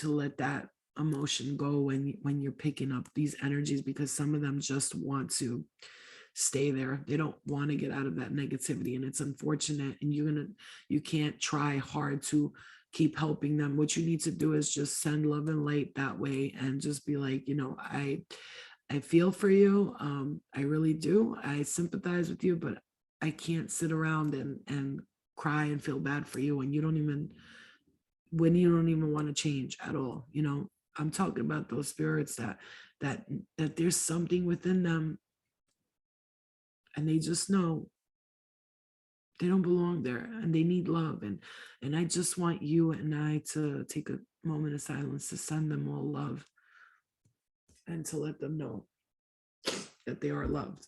S1: let that emotion go when you're picking up these energies, because some of them just want to stay there. They don't want to get out of that negativity, and it's unfortunate. And you can't try hard to keep helping them. What you need to do is just send love and light that way, and just be like, I feel for you. I really do. I sympathize with you, but I can't sit around and cry and feel bad for you when you don't even want to change at all. I'm talking about those spirits that there's something within them, and they just know they don't belong there and they need love. And I just want you and I to take a moment of silence to send them all love, and to let them know that they are loved.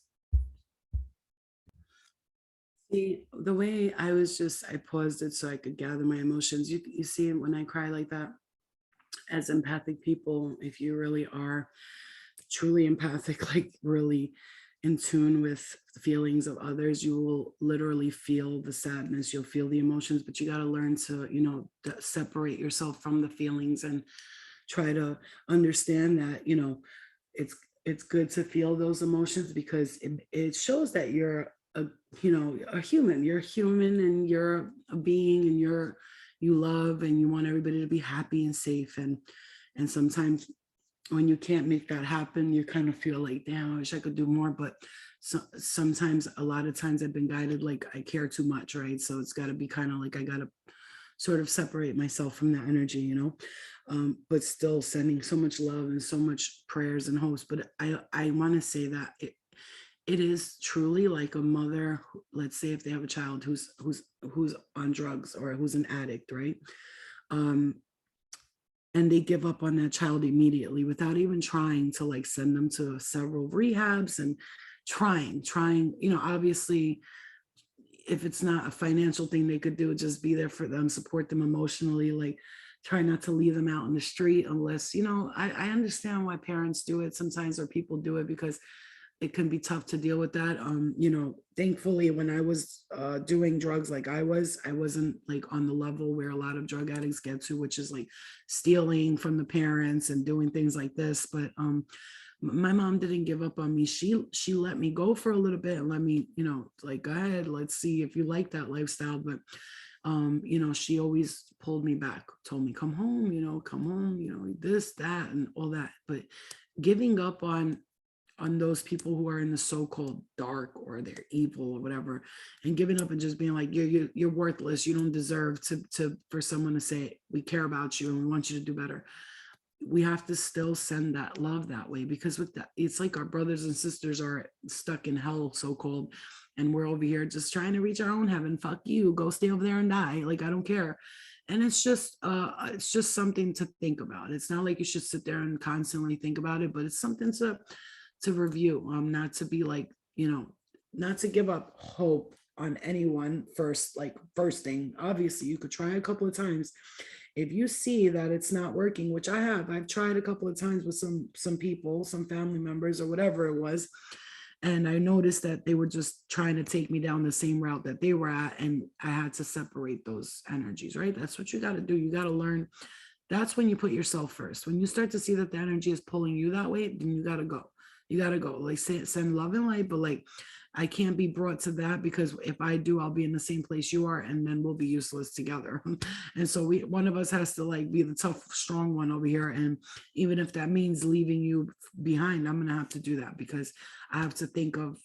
S1: See, the way I paused it so I could gather my emotions. You see, when I cry like that, as empathic people, if you really are truly empathic, like really, in tune with the feelings of others, you will literally feel the sadness, you'll feel the emotions, but you got to learn to, separate yourself from the feelings and try to understand that, it's it's good to feel those emotions because it shows that you're a human. You're human and you're a being and you love and you want everybody to be happy and safe. And sometimes when you can't make that happen, you kind of feel like, damn, I wish I could do more. But sometimes, a lot of times, I've been guided like I care too much, right? So it's got to be kind of like I got to sort of separate myself from that energy, but still sending so much love and so much prayers and hopes. But I want to say that it is truly like a mother. Let's say if they have a child who's on drugs or who's an addict, right? Um, and they give up on that child immediately without even trying to like send them to several rehabs and trying, obviously if it's not a financial thing they could do, just be there for them, support them emotionally, like try not to leave them out in the street unless, I understand why parents do it sometimes or people do it because it can be tough to deal with that. Thankfully when I was doing drugs like I wasn't like on the level where a lot of drug addicts get to, which is like stealing from the parents and doing things like this. But my mom didn't give up on me. She let me go for a little bit and let me, like, go ahead, let's see if you like that lifestyle. But she always pulled me back, told me, come home, this, that, and all that. But giving up on those people who are in the so-called dark or they're evil or whatever, and giving up and just being like, you're worthless, you don't deserve to for someone to say we care about you and we want you to do better. We have to still send that love that way, because with that, it's like our brothers and sisters are stuck in hell, so called, and we're over here just trying to reach our own heaven. Fuck you, go stay over there and die, like I don't care. And it's just something to think about. It's not like you should sit there and constantly think about it, but it's something to review, not to be like, not to give up hope on anyone first. Like first thing, obviously you could try a couple of times. If you see that it's not working, which I've tried a couple of times with some people, some family members or whatever it was, and I noticed that they were just trying to take me down the same route that they were at, and I had to separate those energies, right? That's what you got to do. You got to learn. That's when you put yourself first. When you start to see that the energy is pulling you that way, then you got to go. You got to go. Like send love and light, but like I can't be brought to that, because if I do, I'll be in the same place you are, and then we'll be useless together. And so one of us has to like be the tough, strong one over here. And even if that means leaving you behind, I'm gonna have to do that, because I have to think of,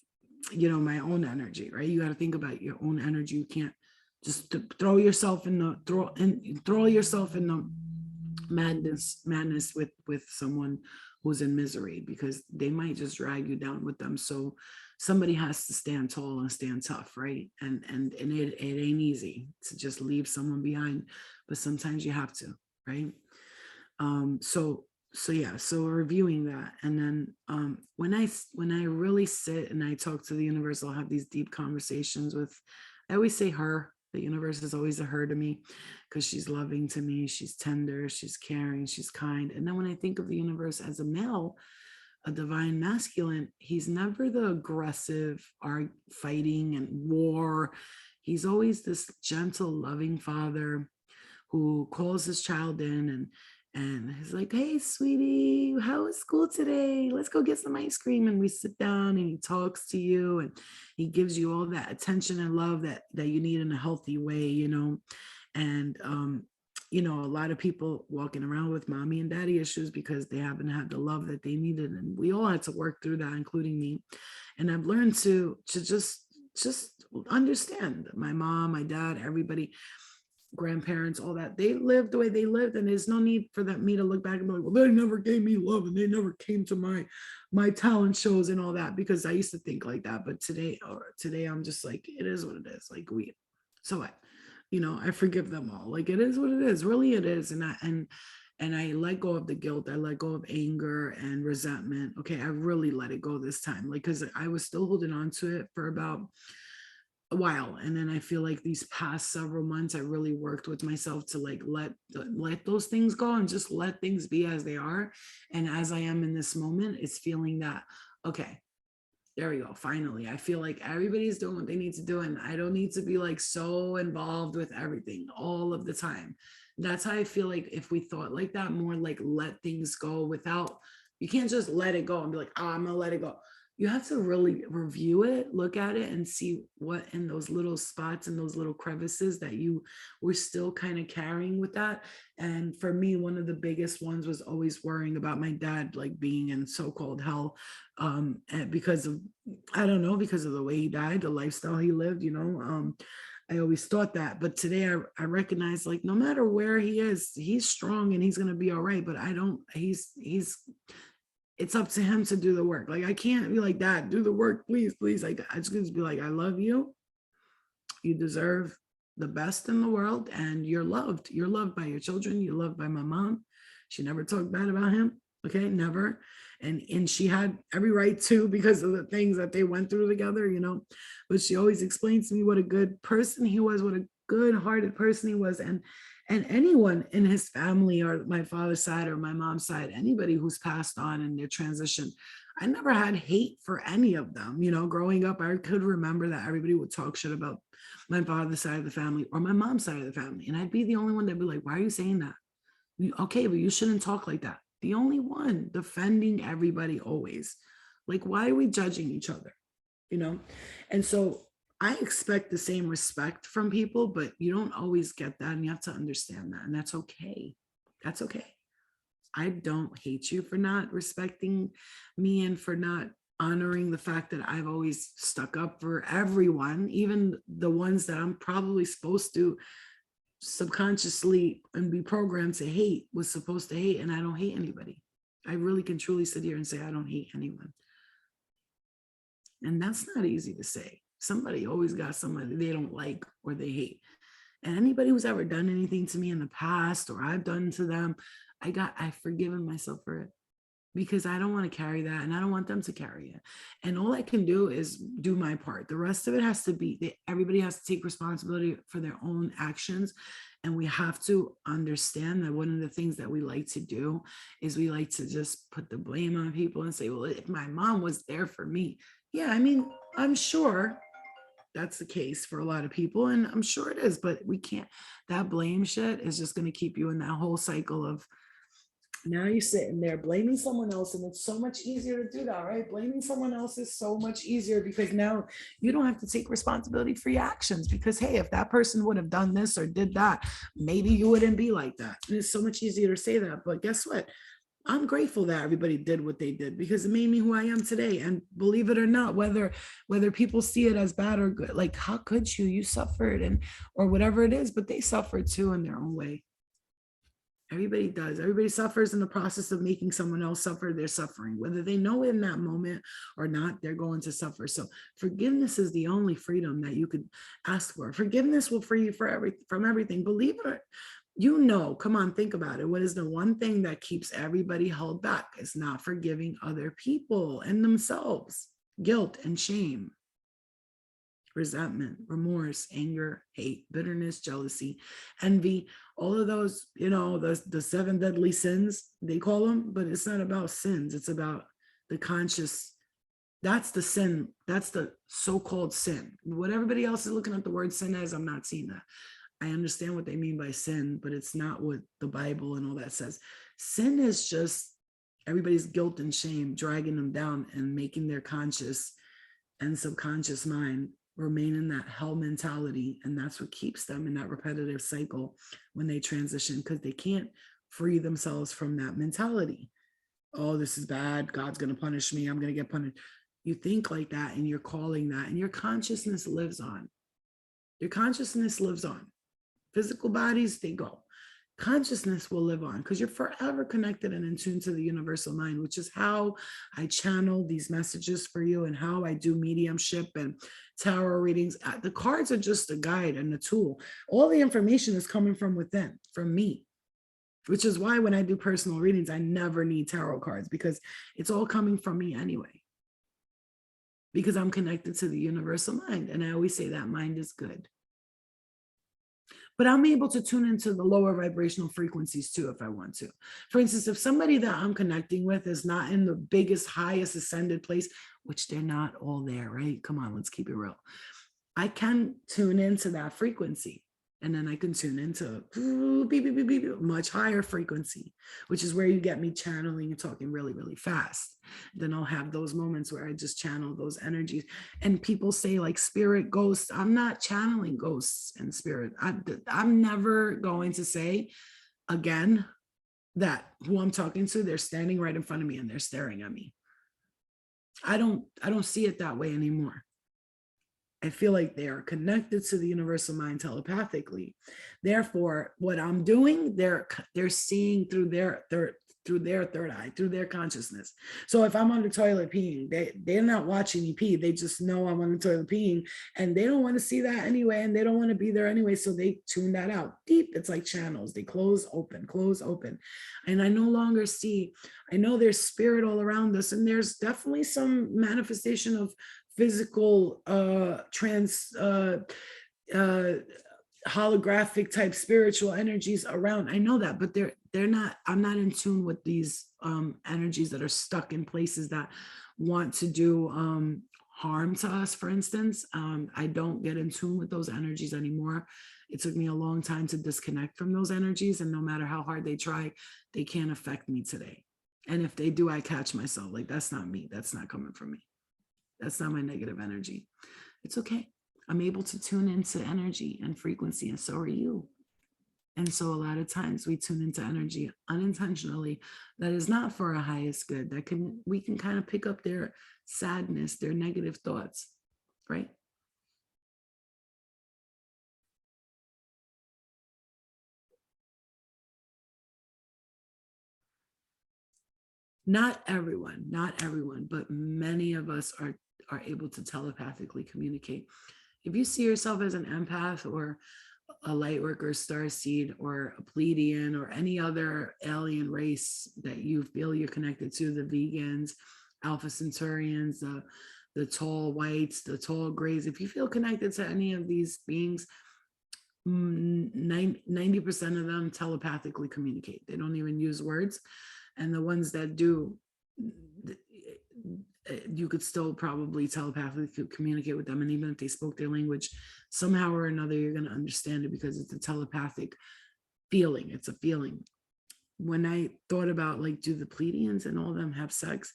S1: my own energy, right? You got to think about your own energy. You can't just throw yourself in the madness with someone who's in misery, because they might just drag you down with them. So somebody has to stand tall and stand tough, right? And it ain't easy to just leave someone behind, but sometimes you have to, right? So yeah, so reviewing that. And then when I really sit and I talk to the universe, I'll have these deep conversations with, I always say her. The universe is always a her to me, because she's loving to me, she's tender, she's caring, she's kind. And then when I think of the universe as a male, a divine masculine, he's never the aggressive, fighting and war. He's always this gentle, loving father who calls his child in and he's like, hey sweetie, how was school today? Let's go get some ice cream. And we sit down and he talks to you and he gives you all that attention and love that you need in a healthy way, and a lot of people walking around with mommy and daddy issues because they haven't had the love that they needed, and we all had to work through that, including me. And I've learned to just understand my mom, my dad, everybody, grandparents, all that, they lived the way they lived, and there's no need for me to look back and be like, well, they never gave me love and they never came to my talent shows and all that, because I used to think like that. But today I'm just like, it is what it is. Like so I forgive them all. Like it is what it is. Really, it is. And I let go of the guilt. I let go of anger and resentment. Okay, I really let it go this time. Like, because I was still holding on to it for about a while, and then I feel like these past several months I really worked with myself to like let those things go and just let things be as they are. And as I am in this moment, it's feeling that, okay, There we go. Finally, I feel like everybody's doing what they need to do, and I don't need to be like so involved with everything all of the time. That's how I feel like if we thought like that, more like let things go without, you can't just let it go and be like, oh, I'm gonna let it go. You have to really review it, look at it, and see what in those little spots and those little crevices that you were still kind of carrying with that. And for me, one of the biggest ones was always worrying about my dad like being in so-called hell, and because of, I don't know, because of the way he died, the lifestyle he lived, I always thought that. But today I recognize like no matter where he is, he's strong and he's gonna be all right. But I don't, he's it's up to him to do the work. Like I can't be like, Dad, do the work, please, please. Like I just be like, I love you. You deserve the best in the world, and you're loved. You're loved by your children. You're loved by my mom. She never talked bad about him. Okay, never. And she had every right to, because of the things that they went through together, But she always explained to me what a good person he was, what a good-hearted person he was, and anyone in his family or my father's side or my mom's side, anybody who's passed on in their transition, I never had hate for any of them. Growing up, I could remember that everybody would talk shit about my father's side of the family or my mom's side of the family. And I'd be the only one that'd be like, why are you saying that? Okay, but you shouldn't talk like that. The only one defending everybody always. Like, why are we judging each other? And so I expect the same respect from people, but you don't always get that. And you have to understand that. And that's okay. That's okay. I don't hate you for not respecting me and for not honoring the fact that I've always stuck up for everyone, even the ones that I'm probably supposed to subconsciously and be programmed to hate, was supposed to hate, and I don't hate anybody. I really can truly sit here and say I don't hate anyone. And that's not easy to say. Somebody always got somebody they don't like or they hate. And anybody who's ever done anything to me in the past or I've done to them, I've forgiven myself for it, because I don't want to carry that and I don't want them to carry it. And all I can do is do my part. The rest of it has to be, everybody has to take responsibility for their own actions. And we have to understand that one of the things that we like to do is we like to just put the blame on people and say, well, if my mom was there for me. Yeah, I mean, I'm sure that's the case for a lot of people, and I'm sure it is, but we can't, that blame shit is just going to keep you in that whole cycle of, now you're sitting there blaming someone else, and it's so much easier to do that, right? Blaming someone else is so much easier because now you don't have to take responsibility for your actions, because hey, if that person would have done this or did that, maybe you wouldn't be like that. And it's so much easier to say that. But guess what? I'm grateful that everybody did what they did, because it made me who I am today. And believe it or not, whether people see it as bad or good, like how could you suffered, and or whatever it is, but they suffered too in their own way. Everybody does. Everybody suffers in the process of making someone else suffer. They're suffering, whether they know it in that moment or not, they're going to suffer. So forgiveness is the only freedom that you could ask for. Forgiveness will free you from everything. Believe it. Come on, think about it. What is the one thing that keeps everybody held back? It's not forgiving other people and themselves. Guilt and shame, resentment, remorse, anger, hate, bitterness, jealousy, envy, all of those, the 7 deadly sins, they call them, but it's not about sins. It's about the conscious. That's the sin. That's the so-called sin. What everybody else is looking at the word sin as, I'm not seeing that. I understand what they mean by sin, but it's not what the Bible and all that says. Sin is just everybody's guilt and shame dragging them down and making their conscious and subconscious mind remain in that hell mentality. And that's what keeps them in that repetitive cycle when they transition, because they can't free themselves from that mentality. Oh, this is bad. God's going to punish me. I'm going to get punished. You think like that, and you're calling that, and your consciousness lives on. Your consciousness lives on. Physical bodies, they go. Consciousness will live on, because you're forever connected and in tune to the universal mind, which is how I channel these messages for you and how I do mediumship and tarot readings. The cards are just a guide and a tool. All the information is coming from within, from me, which is why when I do personal readings, I never need tarot cards, because it's all coming from me anyway, because I'm connected to the universal mind. And I always say that mind is good. but I'm able to tune into the lower vibrational frequencies too if I want to. For instance, if somebody that I'm connecting with is not in the biggest, highest ascended place, which they're not all there, right? Come on, let's keep it real. I can tune into that frequency. And then I can tune into beep, beep, beep, beep, much higher frequency, which is where you get me channeling and talking really, really fast. Then I'll have those moments where I just channel those energies. And people say like spirit ghosts. I'm not channeling ghosts and spirit. I'm never going to say again that who I'm talking to, they're standing right in front of me and they're staring at me. I don't see it that way anymore. I feel like they are connected to the universal mind telepathically. Therefore, what I'm doing, they're seeing through their third eye, through their consciousness. So if I'm on the toilet peeing, they're not watching me pee. They just know I'm on the toilet peeing, and they don't want to see that anyway, and they don't want to be there anyway. So they tune that out. Deep, it's like channels. They close, open, and I no longer see. I know there's spirit all around us, and there's definitely some manifestation of physical holographic type spiritual energies around. I know that, but they're not, I'm not in tune with these energies that are stuck in places that want to do harm to us. For instance, I don't get in tune with those energies anymore. It took me a long time to disconnect from those energies, and no matter how hard they try, they can't affect me today. And if they do, I catch myself like, that's not me, that's not coming from me. That's not my negative energy. It's okay. I'm able to tune into energy and frequency, and so are you. And so a lot of times we tune into energy unintentionally that is not for our highest good. We can kind of pick up their sadness, their negative thoughts, right? Not everyone, but many of us are able to telepathically communicate. If you see yourself as an empath or a light worker, starseed, or a Pleiadian, or any other alien race that you feel you're connected to, the vegans, Alpha Centaurians, the tall whites, the tall grays, if you feel connected to any of these beings, 90% of them telepathically communicate. They don't even use words. And the ones that do, you could still probably telepathically communicate with them. And even if they spoke their language, somehow or another, you're going to understand it because it's a telepathic feeling. It's a feeling. When I thought about like, do the Pleiadians and all of them have sex?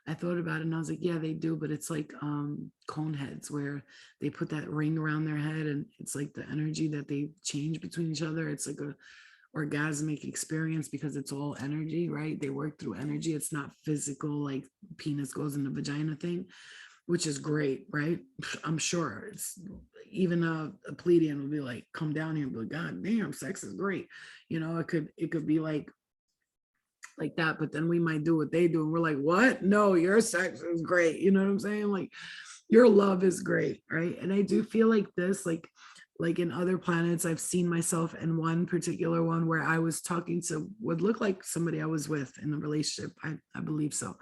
S1: I thought about it and I was like, yeah, they do, but it's like cone heads where they put that ring around their head and it's like the energy that they change between each other. It's like a orgasmic experience because it's all energy, right? They work through energy. It's not physical, like penis goes in the vagina thing, which is great, right? I'm sure it's even a Pleiadian will be like, come down here and be like, God damn, sex is great. You know, it could be like that, but then we might do what they do and we're like, what? No, your sex is great. You know what I'm saying? Like your love is great, right? And I do feel like this, like in other planets, I've seen myself in one particular one where I was talking to what looked like somebody I was with in a relationship. I believe so.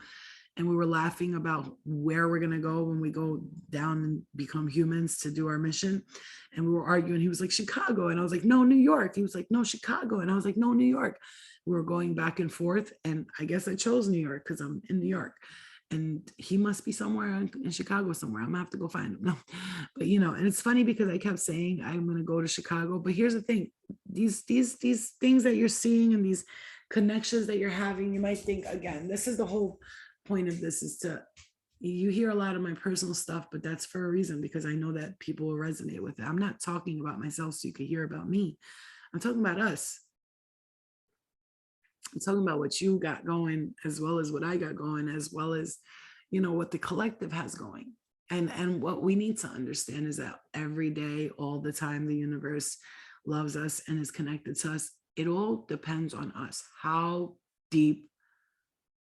S1: And we were laughing about where we're going to go when we go down and become humans to do our mission. And we were arguing. He was like, Chicago. And I was like, no, New York. He was like, no, Chicago. And I was like, no, New York. We were going back and forth. And I guess I chose New York because I'm in New York. And he must be somewhere in Chicago somewhere. I'm gonna have to go find him. No, but you know, and it's funny because I kept saying I'm gonna go to Chicago. But here's the thing: these things that you're seeing and these connections that you're having, you might think again. This is the whole point of this: is to you hear a lot of my personal stuff, but that's for a reason because I know that people will resonate with it. I'm not talking about myself so you can hear about me. I'm talking about us. I'm talking about what you got going as well as what I got going, as well as, you know, what the collective has going. And what we need to understand is that every day, all the time, the universe loves us and is connected to us. It all depends on us. How deep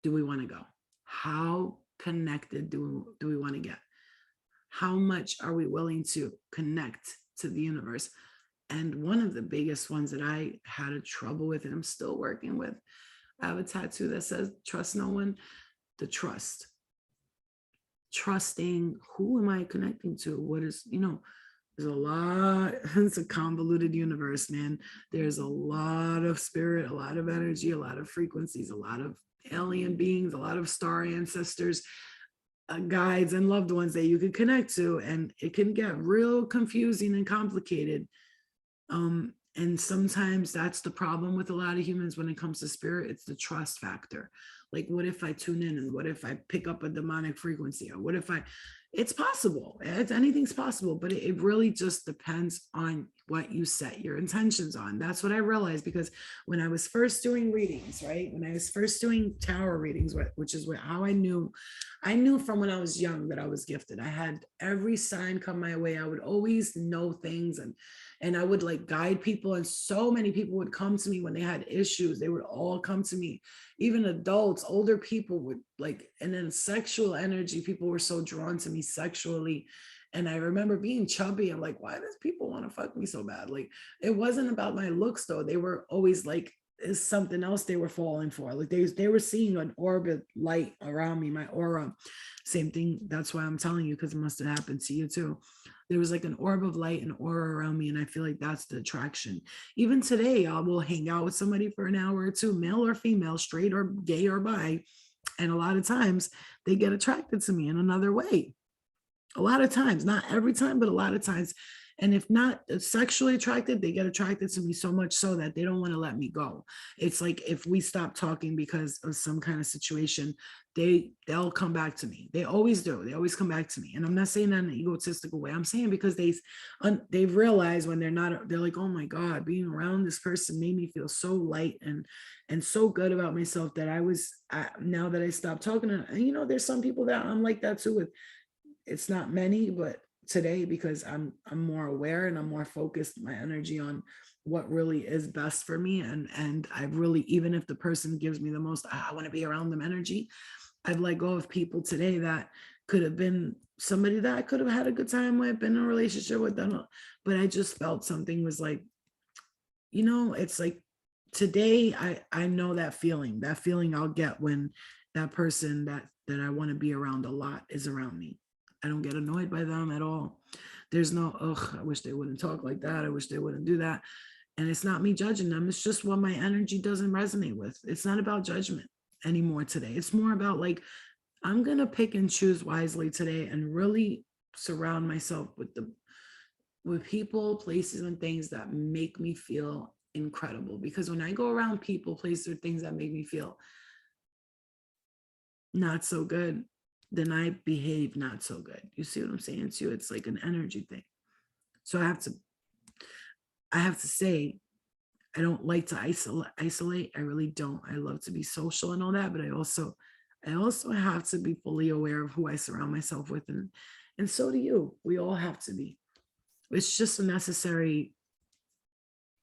S1: do we want to go? How connected do we want to get? How much are we willing to connect to the universe? And one of the biggest ones that I had a trouble with, and I'm still working with, I have a tattoo that says, trust no one, the trust. Trusting, who am I connecting to? What is, you know, There's a lot. It's a convoluted universe, man. There's a lot of spirit, a lot of energy, a lot of frequencies, a lot of alien beings, a lot of star ancestors, guides, and loved ones that you could connect to. And it can get real confusing and complicated. And sometimes that's the problem with a lot of humans when it comes to spirit. It's the trust factor. Like, what if I tune in, and what if I pick up a demonic frequency, or what if I, it's possible. Anything's possible, but it really just depends on what you set your intentions on. That's what I realized, because when I was first doing readings, right? When I was first doing tarot readings, which is how I knew from when I was young that I was gifted. I had every sign come my way. I would always know things, and I would like guide people. And so many people would come to me when they had issues. They would all come to me, even adults, older people would like, and then sexual energy. People were so drawn to me sexually. And I remember being chubby. I'm like, why does people want to fuck me so bad? Like, it wasn't about my looks though. They were always like, is something else they were falling for. Like they were seeing an orb of light around me, my aura. Same thing. That's why I'm telling you, because it must have happened to you too. There was like an orb of light and aura around me. And I feel like that's the attraction. Even today, I will hang out with somebody for an hour or two, male or female, straight or gay or bi. And a lot of times they get attracted to me in another way. A lot of times, not every time, but a lot of times. And if not sexually attracted, they get attracted to me so much so that they don't want to let me go. It's like if we stop talking because of some kind of situation, they'll come back to me. They always do. They always come back to me. And I'm not saying that in an egotistical way. I'm saying because they've realized when they're not, they're like, oh my God, being around this person made me feel so light and so good about myself that now that I stopped talking. And there's some people that I'm like that too with. It's not many, but today, because I'm more aware and I'm more focused my energy on what really is best for me. And I really, even if the person gives me the most, I want to be around them energy, I've let go of people today that could have been somebody that I could have had a good time with, been in a relationship with them, but I just felt something was like, it's like today I know that feeling I'll get when that person that I want to be around a lot is around me. I don't get annoyed by them at all. There's no, I wish they wouldn't talk like that. I wish they wouldn't do that. And it's not me judging them. It's just what my energy doesn't resonate with. It's not about judgment anymore today. It's more about like, I'm going to pick and choose wisely today and really surround myself with people, places, and things that make me feel incredible. Because when I go around people, places, or things that make me feel not so good, then I behave not so good. You see what I'm saying to you? It's like an energy thing. So I have to say, I don't like to isolate. I really don't. I love to be social and all that, but I also have to be fully aware of who I surround myself with, and so do you. We all have to be. It's just a necessary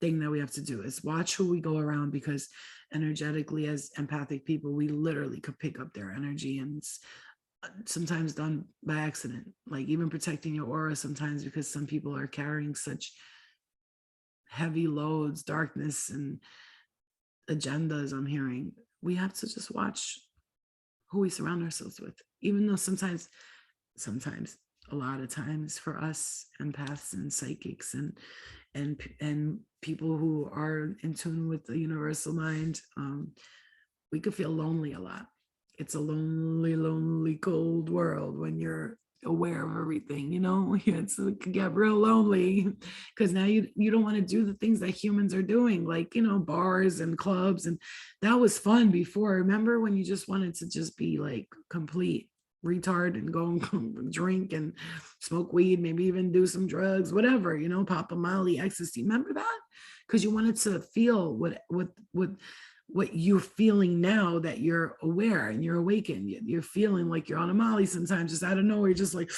S1: thing that we have to do, is watch who we go around, because energetically, as empathic people, we literally could pick up their energy, and it's sometimes done by accident, like even protecting your aura sometimes, because some people are carrying such heavy loads, darkness, and agendas. I'm hearing we have to just watch who we surround ourselves with, even though sometimes a lot of times for us empaths and psychics and people who are in tune with the universal mind, we could feel lonely a lot. It's a lonely, cold world when you're aware of everything. It can get real lonely, because now you don't want to do the things that humans are doing, like bars and clubs, and that was fun before. Remember when you just wanted to just be like complete retard and go and drink and smoke weed, maybe even do some drugs, whatever, pop a Molly, ecstasy. Remember that? Because you wanted to feel what you're feeling now that you're aware and you're awakened. You're feeling like you're on a Molly sometimes, just out of nowhere, just like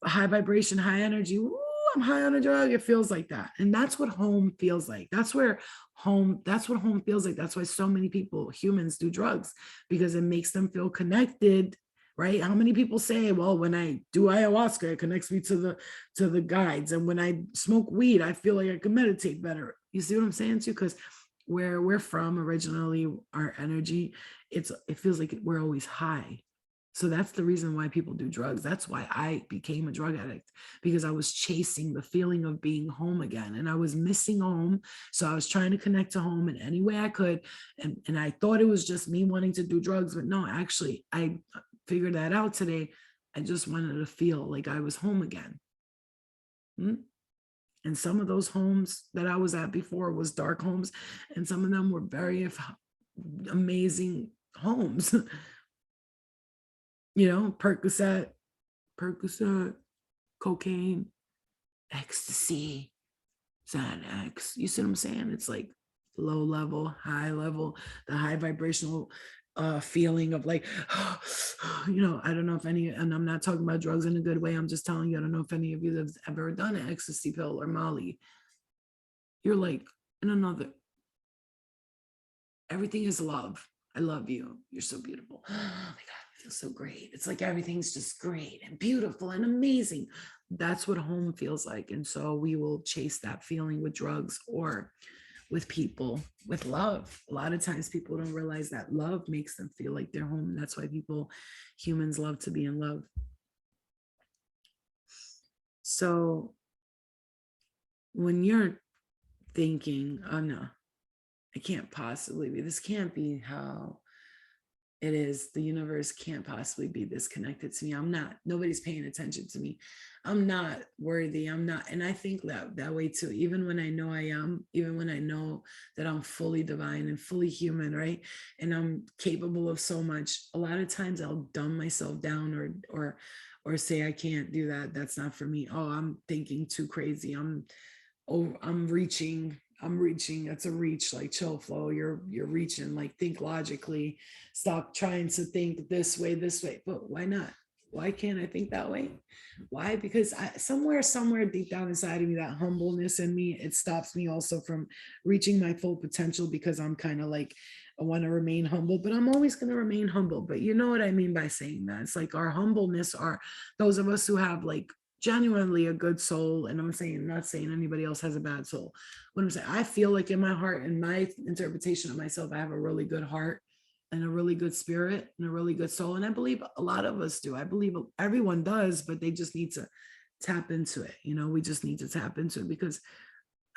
S1: high vibration, high energy. Ooh, I'm high on a drug. It feels like that. And that's what home feels like. That's what home feels like. That's why so many humans do drugs, because it makes them feel connected. Right? How many people say, well, when I do ayahuasca, it connects me to the guides. And when I smoke weed, I feel like I can meditate better. You see what I'm saying too? Because where we're from originally, our energy, it feels like we're always high. So that's the reason why people do drugs. That's why I became a drug addict, because I was chasing the feeling of being home again and I was missing home. So I was trying to connect to home in any way I could. And I thought it was just me wanting to do drugs, but no, actually, I figured that out today. I just wanted to feel like I was home again. Hmm? And some of those homes that I was at before was dark homes, and some of them were very amazing homes. Percocet, Percocet, cocaine, ecstasy, Xanax. You see what I'm saying? It's like low level, high level, the high vibrational feeling of like, I don't know if any, and I'm not talking about drugs in a good way. I'm just telling you, I don't know if any of you have ever done an ecstasy pill or Molly. You're like in another, everything is love. I love you. You're so beautiful. Oh my God, I feel so great. It's like everything's just great and beautiful and amazing. That's what home feels like. And so we will chase that feeling with drugs or with people, with love. A lot of times people don't realize that love makes them feel like they're home. That's why humans love to be in love. So when you're thinking, oh no, it can't possibly be, this can't be how it is, the universe can't possibly be disconnected to me, I'm not, nobody's paying attention to me, I'm not worthy, I'm not. And I think that way too, even when I know I am, even when I know that I'm fully divine and fully human, right, and I'm capable of so much, a lot of times I'll dumb myself down or say I can't do that, that's not for me, oh, I'm thinking too crazy, I'm reaching, that's a reach, like chill, flow, you're reaching, like think logically, stop trying to think this way. But why not? Why can't I think that way? Why? Because somewhere deep down inside of me, that humbleness in me, it stops me also from reaching my full potential, because I'm kind of like, I want to remain humble, but I'm always going to remain humble. But you know what I mean by saying that? It's like our humbleness are those of us who have like genuinely a good soul. And I'm saying, not saying anybody else has a bad soul. What I'm saying, I feel like in my heart and my interpretation of myself, I have a really good heart and a really good spirit and a really good soul. And I believe a lot of us do. I believe everyone does, but they just need to tap into it. We just need to tap into it, because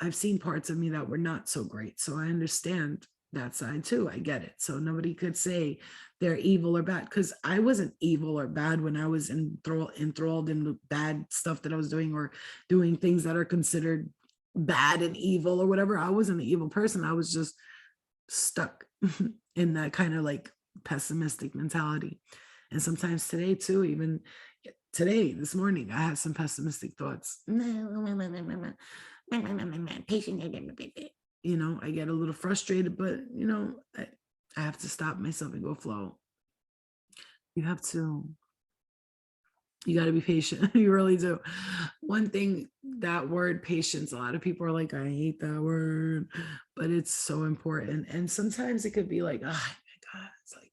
S1: I've seen parts of me that were not so great. So I understand that side too. I get it. So nobody could say they're evil or bad, because I wasn't evil or bad when I was enthralled in the bad stuff that I was doing, or doing things that are considered bad and evil or whatever. I wasn't an evil person. I was just stuck in that kind of like pessimistic mentality. And sometimes today too, even today, this morning, I had some pessimistic thoughts. I get a little frustrated, but I have to stop myself and go flow. You have to, you got to be patient. You really do. One thing, that word patience, a lot of people are like, I hate that word, but it's so important. And sometimes it could be like, oh my God, it's like,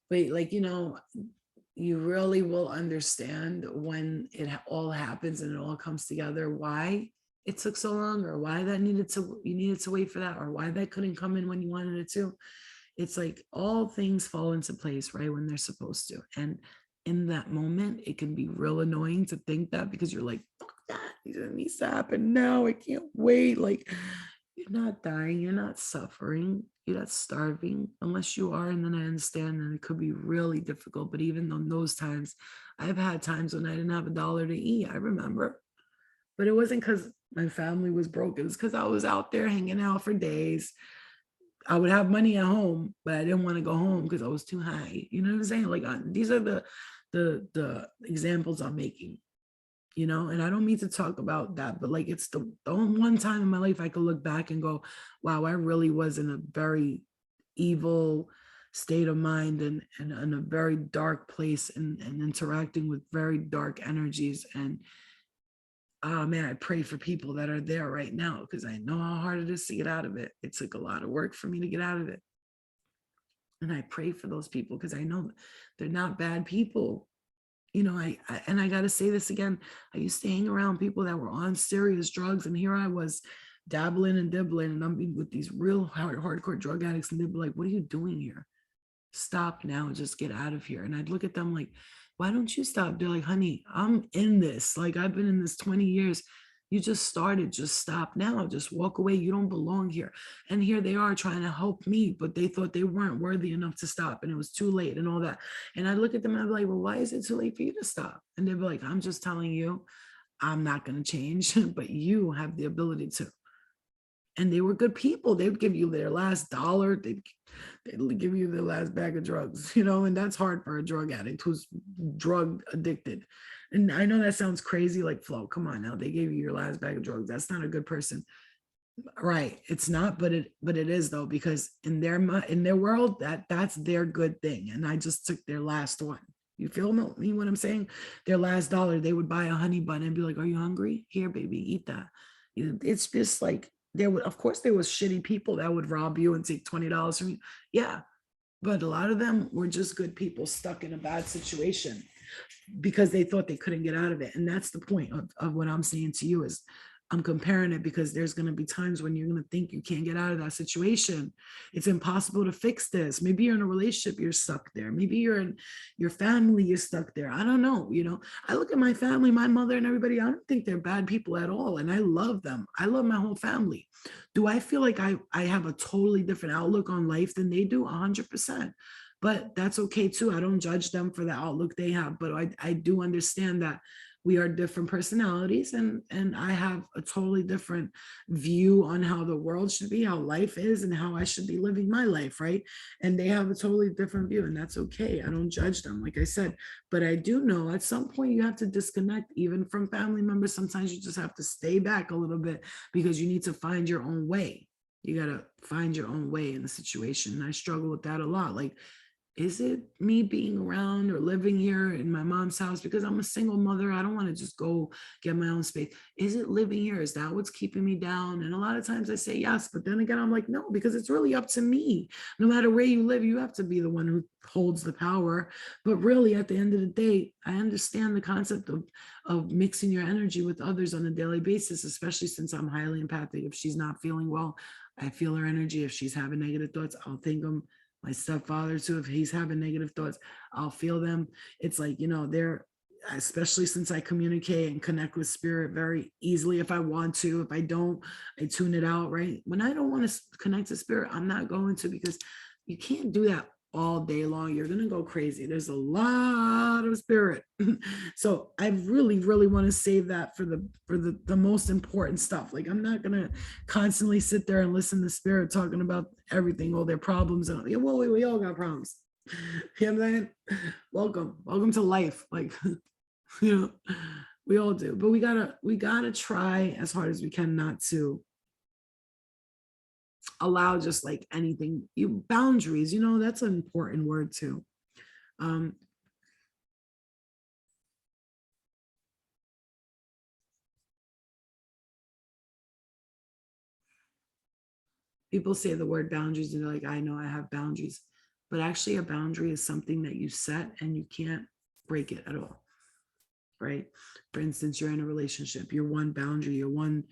S1: wait, like, you really will understand when it all happens and it all comes together, why it took so long, or why you needed to wait for that, or why that couldn't come in when you wanted it to. It's like all things fall into place right when they're supposed to. And in that moment, it can be real annoying to think that, because you're like, fuck that, it needs to happen now, I can't wait. Like, you're not dying, you're not suffering, you're not starving, unless you are. And then I understand that it could be really difficult. But even on those times, I've had times when I didn't have $1 to eat, I remember. But it wasn't because my family was broke, it was because I was out there hanging out for days. I would have money at home, but I didn't want to go home because I was too high. You know what I'm saying? Like, these are the examples I'm making. And I don't mean to talk about that, but like, it's the one time in my life I could look back and go, wow, I really was in a very evil state of mind, and a very dark place, and interacting with very dark energies. And oh man, I pray for people that are there right now, because I know how hard it is to get out of it. It took a lot of work for me to get out of it. And I pray for those people, because I know they're not bad people. And I got to say this again, I used to hang around people that were on serious drugs, and here I was dabbling and dibbling, and I'm with these real hardcore drug addicts, and they'd be like, what are you doing here? Stop now, just get out of here. And I'd look at them like, why don't you stop? They're like, honey, I'm in this. Like, I've been in this 20 years. You just started, just stop now, just walk away. You don't belong here. And here they are trying to help me, but they thought they weren't worthy enough to stop and it was too late and all that. And I look at them and I'm like, well, why is it too late for you to stop? And they'd be like, I'm just telling you, I'm not going to change, but you have the ability to. And they were good people. They would give you their last dollar. They'd give you their last bag of drugs, and that's hard for a drug addict who's drug addicted. And I know that sounds crazy, like, Flo, come on now. They gave you your last bag of drugs. That's not a good person. Right. It's not, but it is though, because in their world, that's their good thing. And I just took their last one. You feel me what I'm saying? Their last dollar, they would buy a honey bun and be like, are you hungry? Here, baby, eat that. It's just like of course there was shitty people that would rob you and take $20 from you. Yeah. But a lot of them were just good people stuck in a bad situation because they thought they couldn't get out of it. And that's the point of what I'm saying to you is I'm comparing it because there's going to be times when you're going to think you can't get out of that situation. It's impossible to fix this. Maybe you're in a relationship, you're stuck there. Maybe you're in your family, you're stuck there. I don't know. I look at my family, my mother and everybody. I don't think they're bad people at all. And I love them. I love my whole family. Do I feel like I have a totally different outlook on life than they do? 100%. But that's okay too. I don't judge them for the outlook they have, but I do understand that we are different personalities, and I have a totally different view on how the world should be, how life is, and how I should be living my life, right? And they have a totally different view, and that's okay. I don't judge them, like I said, but I do know at some point you have to disconnect even from family members. Sometimes you just have to stay back a little bit because you need to find your own way. You got to find your own way in the situation. And I struggle with that a lot. Like, is it me being around or living here in my mom's house because I'm a single mother? I don't want to just go get my own space. Is it living here? Is that what's keeping me down? And a lot of times I say yes, but then again, I'm like, no, because it's really up to me. No matter where you live, you have to be the one who holds the power. But really, at the end of the day, I understand the concept of mixing your energy with others on a daily basis, especially since I'm highly empathic. If she's not feeling well, I feel her energy. If she's having negative thoughts, I'll think them. My stepfather too, if he's having negative thoughts, I'll feel them. It's like, they're, especially since I communicate and connect with spirit very easily if I want to. If I don't, I tune it out, right? When I don't want to connect to spirit, I'm not going to, because you can't do that all day long. You're going to go crazy. There's a lot of spirit. So I really, really want to save that for the most important stuff. Like, I'm not going to constantly sit there and listen to spirit talking about everything, all their problems. And well, we all got problems. You know what I'm saying? Welcome to life. Like, we all do, but we gotta try as hard as we can not to allow just like anything. Boundaries, that's an important word too. um People say the word boundaries and they're like, I know I have boundaries, but actually a boundary is something that you set and you can't break it at all, right? For instance, you're in a relationship, you're one boundary, you're one,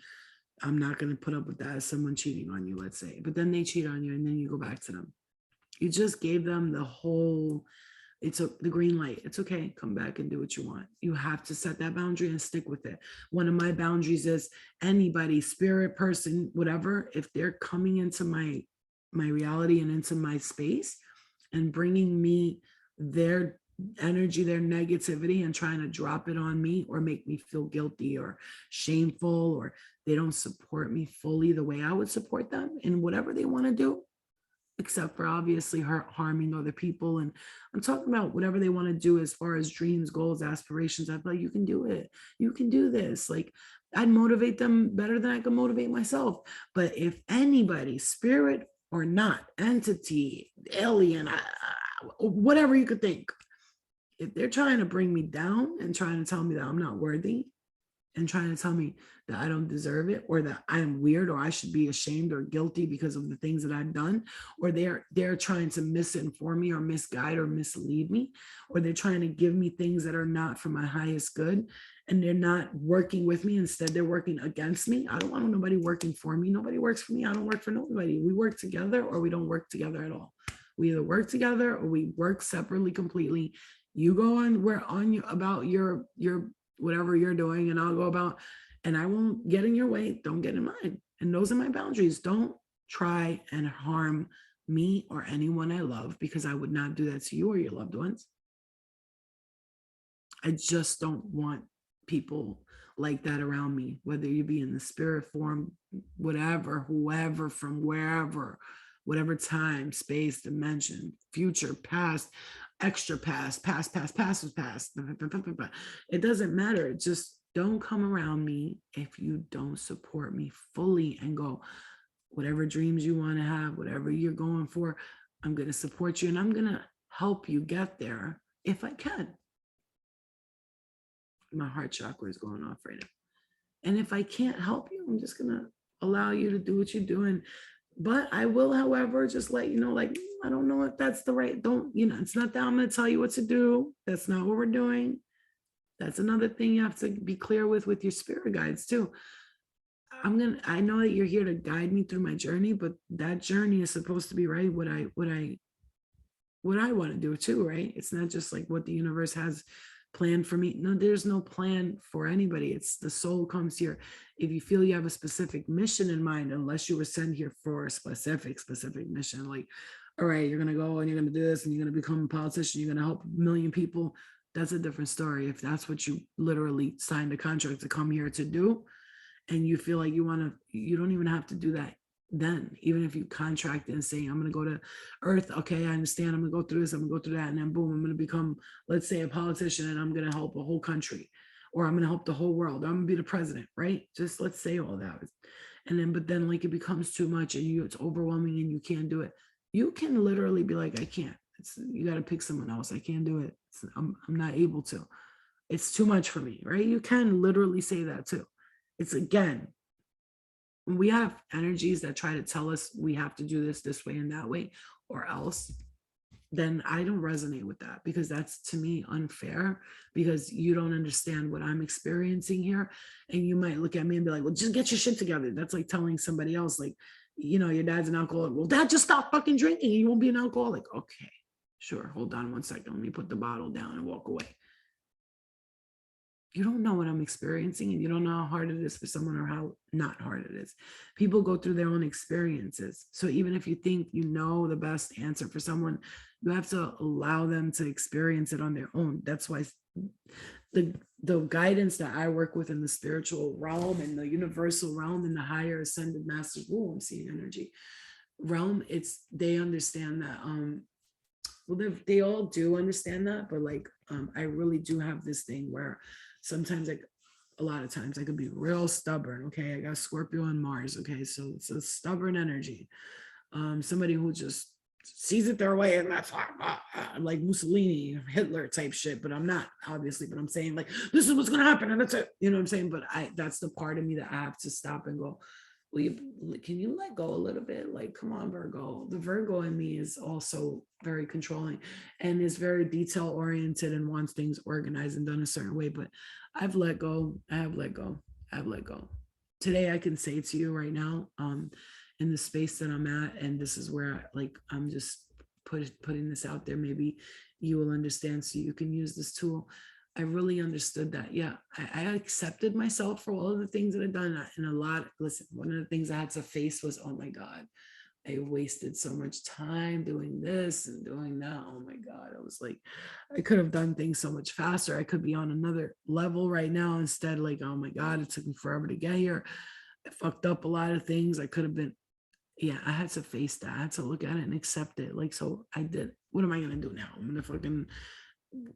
S1: I'm not going to put up with that as someone cheating on you, let's say, but then they cheat on you and then you go back to them. You just gave them the whole, it's the green light. It's okay. Come back and do what you want. You have to set that boundary and stick with it. One of my boundaries is anybody, spirit, person, whatever, if they're coming into my reality and into my space and bringing me their energy, their negativity, and trying to drop it on me or make me feel guilty or shameful, or they don't support me fully the way I would support them in whatever they want to do, except for obviously harming other people. And I'm talking about whatever they want to do as far as dreams, goals, aspirations. I feel like you can do it. You can do this. Like, I'd motivate them better than I can motivate myself. But if anybody, spirit or not, entity, alien, whatever you could think, if they're trying to bring me down and trying to tell me that I'm not worthy and trying to tell me that I don't deserve it, or that I am weird, or I should be ashamed or guilty because of the things that I've done, or they're trying to misinform me or misguide or mislead me, or they're trying to give me things that are not for my highest good, and they're not working with me, instead they're working against me. I don't want nobody working for me. Nobody works for me. I don't work for nobody. We work together or we don't work together at all. We either work together or we work separately completely. You go on, we're on you about your whatever you're doing, and I'll go about, and I won't get in your way. Don't get in mine. And those are my boundaries. Don't try and harm me or anyone I love, because I would not do that to you or your loved ones. I just don't want people like that around me, whether you be in the spirit form, whatever, whoever, from wherever, whatever time, space, dimension, future, past, extra past, past was past. It doesn't matter. Just don't come around me if you don't support me fully and go, whatever dreams you want to have, whatever you're going for, I'm going to support you and I'm going to help you get there if I can. My heart chakra is going off right now. And if I can't help you, I'm just going to allow you to do what you're doing. But I will, however, just let you know, like, I don't know if that's the right, don't, it's not that I'm going to tell you what to do. That's not what we're doing. That's another thing you have to be clear with your spirit guides too. I know that you're here to guide me through my journey, but that journey is supposed to be right. What I want to do too, right? It's not just like what the universe has planned for me. No, there's no plan for anybody. It's the soul comes here. If you feel you have a specific mission in mind, unless you were sent here for a specific mission, like, all right, you're going to go and you're going to do this and you're going to become a politician, you're going to help a million people. That's a different story. If that's what you literally signed a contract to come here to do, and you feel like you want to, you don't even have to do that then. Even if you contract and say, I'm going to go to Earth, okay, I understand, I'm going to go through this, I'm going to go through that, and then boom, I'm going to become, let's say, a politician, and I'm going to help a whole country, or I'm going to help the whole world, I'm going to be the president, right? Just let's say all that. And then, but then like it becomes too much and it's overwhelming and you can't do it. You can literally be like, I can't. You got to pick someone else. I can't do it. I'm not able to. It's too much for me, right? You can literally say that too. It's, again, when we have energies that try to tell us we have to do this way and that way or else, then I don't resonate with that, because that's, to me, unfair, because you don't understand what I'm experiencing here. And you might look at me and be like, well, just get your shit together. That's like telling somebody else, like, your dad's an alcoholic. Well, dad, just stop fucking drinking and you won't be an alcoholic. Okay, sure. Hold on one second. Let me put the bottle down and walk away. You don't know what I'm experiencing, and you don't know how hard it is for someone or how not hard it is. People go through their own experiences. So even if you think you know the best answer for someone, you have to allow them to experience it on their own. That's why the guidance that I work with in the spiritual realm and the universal realm and the higher ascended masters, I'm seeing energy realm, they understand that well, they all do understand that, but like I really do have this thing where sometimes, like a lot of times, I could be real stubborn. Okay, I got Scorpio and Mars. Okay, so it's a stubborn energy. Somebody who just sees it their way, and that's like Mussolini, Hitler type shit. But I'm not, obviously. But I'm saying, like, this is what's gonna happen, and that's it. You know what I'm saying? But that's the part of me that I have to stop and go, can you let go a little bit? Like, come on, Virgo. The Virgo in me is also very controlling and is very detail oriented and wants things organized and done a certain way. But I've let go. I have let go. I've let go. Today, I can say to you right now, in the space that I'm at, and this is where I'm just putting this out there. Maybe you will understand, so you can use this tool. I really understood that. Yeah, I accepted myself for all of the things that I've done. And listen, one of the things I had to face was, oh my God, I wasted so much time doing this and doing that. Oh my God. I was like, I could have done things so much faster. I could be on another level right now. Instead, like, oh my God, it took me forever to get here. I fucked up a lot of things. I could have been, I had to face that. I had to look at it and accept it. Like, so I did. What am I going to do now? I'm going to fucking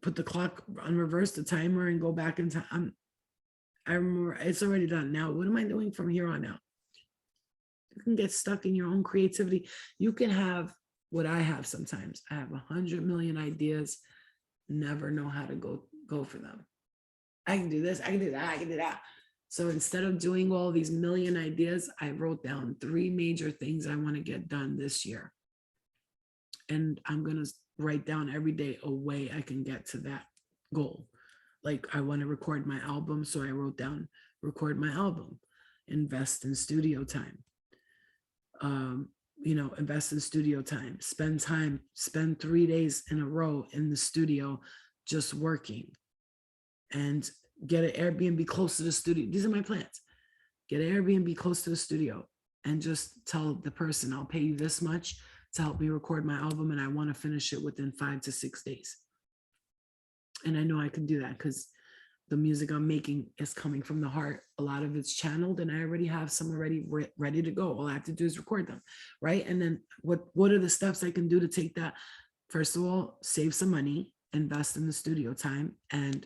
S1: put the clock on reverse, the timer, and go back in time. I remember it's already done. Now, what am I doing from here on out? You can get stuck in your own creativity. You can have what I have sometimes. I have 100 million ideas, never know how to go for them. I can do this, I can do that, I can do that. So instead of doing all these million ideas, I wrote down 3 major things I want to get done this year. And I'm going to write down every day a way I can get to that goal. Like, I want to record my album. So I wrote down, record my album, invest in studio time, invest in studio time, spend 3 days in a row in the studio just working, and get an Airbnb close to the studio. These are my plans. Get an Airbnb close to the studio and just tell the person, I'll pay you this much to help me record my album, and I want to finish it within 5 to 6 days. And I know I can do that because the music I'm making is coming from the heart. A lot of it's channeled, and I already have some already ready to go. All I have to do is record them, right? And then what are the steps I can do to take that? First of all, save some money, invest in the studio time, and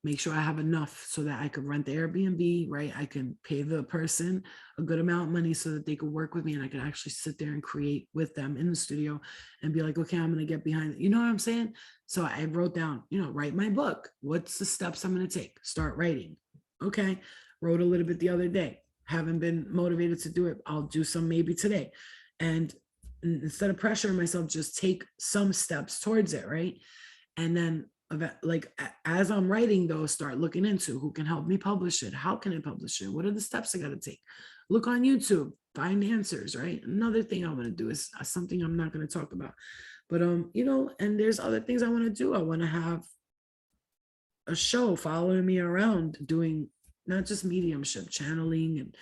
S1: make sure I have enough so that I could rent the Airbnb, right? I can pay the person a good amount of money so that they could work with me, and I could actually sit there and create with them in the studio and be like, okay, I'm going to get behind it. You know what I'm saying? So I wrote down, write my book. What's the steps I'm going to take? Start writing. Okay. Wrote a little bit the other day. Haven't been motivated to do it. I'll do some maybe today. And instead of pressuring myself, just take some steps towards it, right? And then like as I'm writing though, start looking into who can help me publish it. How can I publish it? What are the steps I got to take? Look on YouTube, find answers, right? Another thing I want to do is something I'm not going to talk about, but and there's other things I want to do. I want to have a show following me around doing not just mediumship, channeling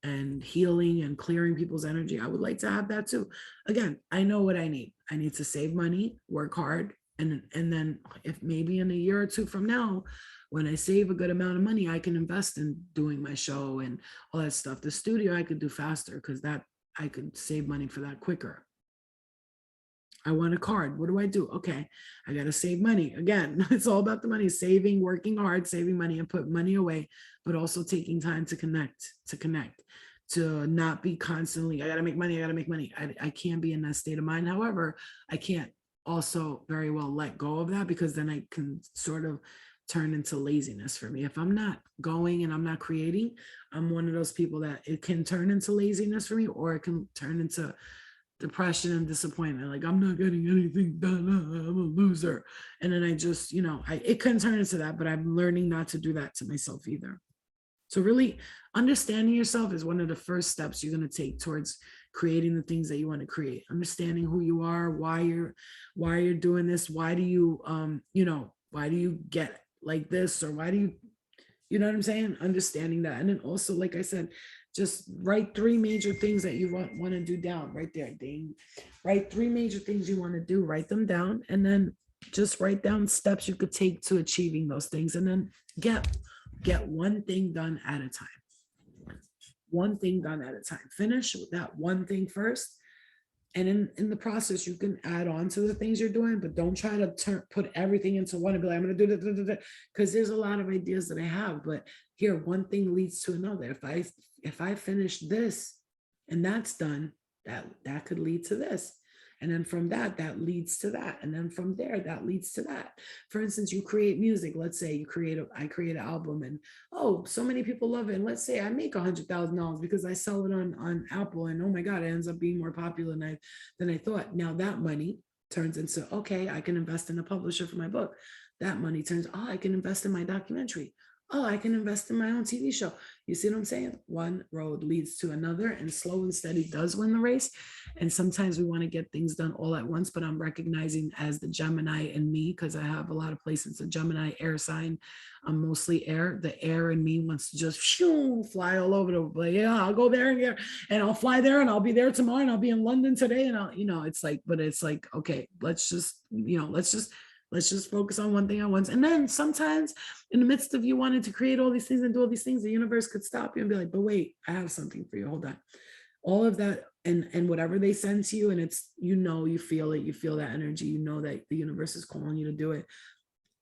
S1: and healing and clearing people's energy. I would like to have that too. Again, I know what I need. I need to save money, work hard, and then if maybe in a year or two from now, when I save a good amount of money, I can invest in doing my show and all that stuff. The studio I could do faster because that I could save money for that quicker. I want a card. What do I do? Okay, I got to save money. Again, it's all about the money, saving, working hard, saving money and put money away, but also taking time to connect, to not be constantly, I got to make money. I got to make money. I can't be in that state of mind. However, I can't also very well let go of that, because then I can sort of turn into laziness for me. If I'm not going and I'm not creating, I'm one of those people that it can turn into laziness for me, or it can turn into depression and disappointment. Like, I'm not getting anything done. I'm a loser. And then I just, it can turn into that, but I'm learning not to do that to myself either. So really understanding yourself is one of the first steps you're going to take towards creating the things that you want to create. Understanding who you are, why you're doing this, why do you why do you get like this, or why do you know what I'm saying? Understanding that. And then also, like I said, just write 3 major things that you want to do down right there. Ding. Write 3 major things you want to do, write them down, and then just write down steps you could take to achieving those things, and then get one thing done at a time. One thing done at a time. Finish with that one thing first. And in the process, you can add on to the things you're doing, but don't try to put everything into one and be like, I'm going to do that, because there's a lot of ideas that I have, but here, one thing leads to another. If I finish this and that's done, that could lead to this. And then from that leads to that. And then from there, that leads to that. For instance, you create music. Let's say I create an album, and so many people love it. And let's say I make $100,000 because I sell it on Apple, and oh my God, it ends up being more popular than I thought. Now that money turns into, okay, I can invest in a publisher for my book. That money turns, I can invest in my documentary. I can invest in my own TV show. You see what I'm saying? One road leads to another, and slow and steady does win the race. And sometimes we want to get things done all at once, but I'm recognizing as the Gemini in me, because I have a lot of placements, a Gemini air sign. I'm mostly air. The air in me wants to just fly all over the place. Yeah, I'll go there and I'll fly there, and I'll be there tomorrow, and I'll be in London today. And it's like, but it's like, okay, let's just focus on one thing at once. And then sometimes in the midst of you wanting to create all these things and do all these things, the universe could stop you and be like, but wait, I have something for you. Hold on. All of that and whatever they send to you, and it's, you feel it, you feel that energy, that the universe is calling you to do it.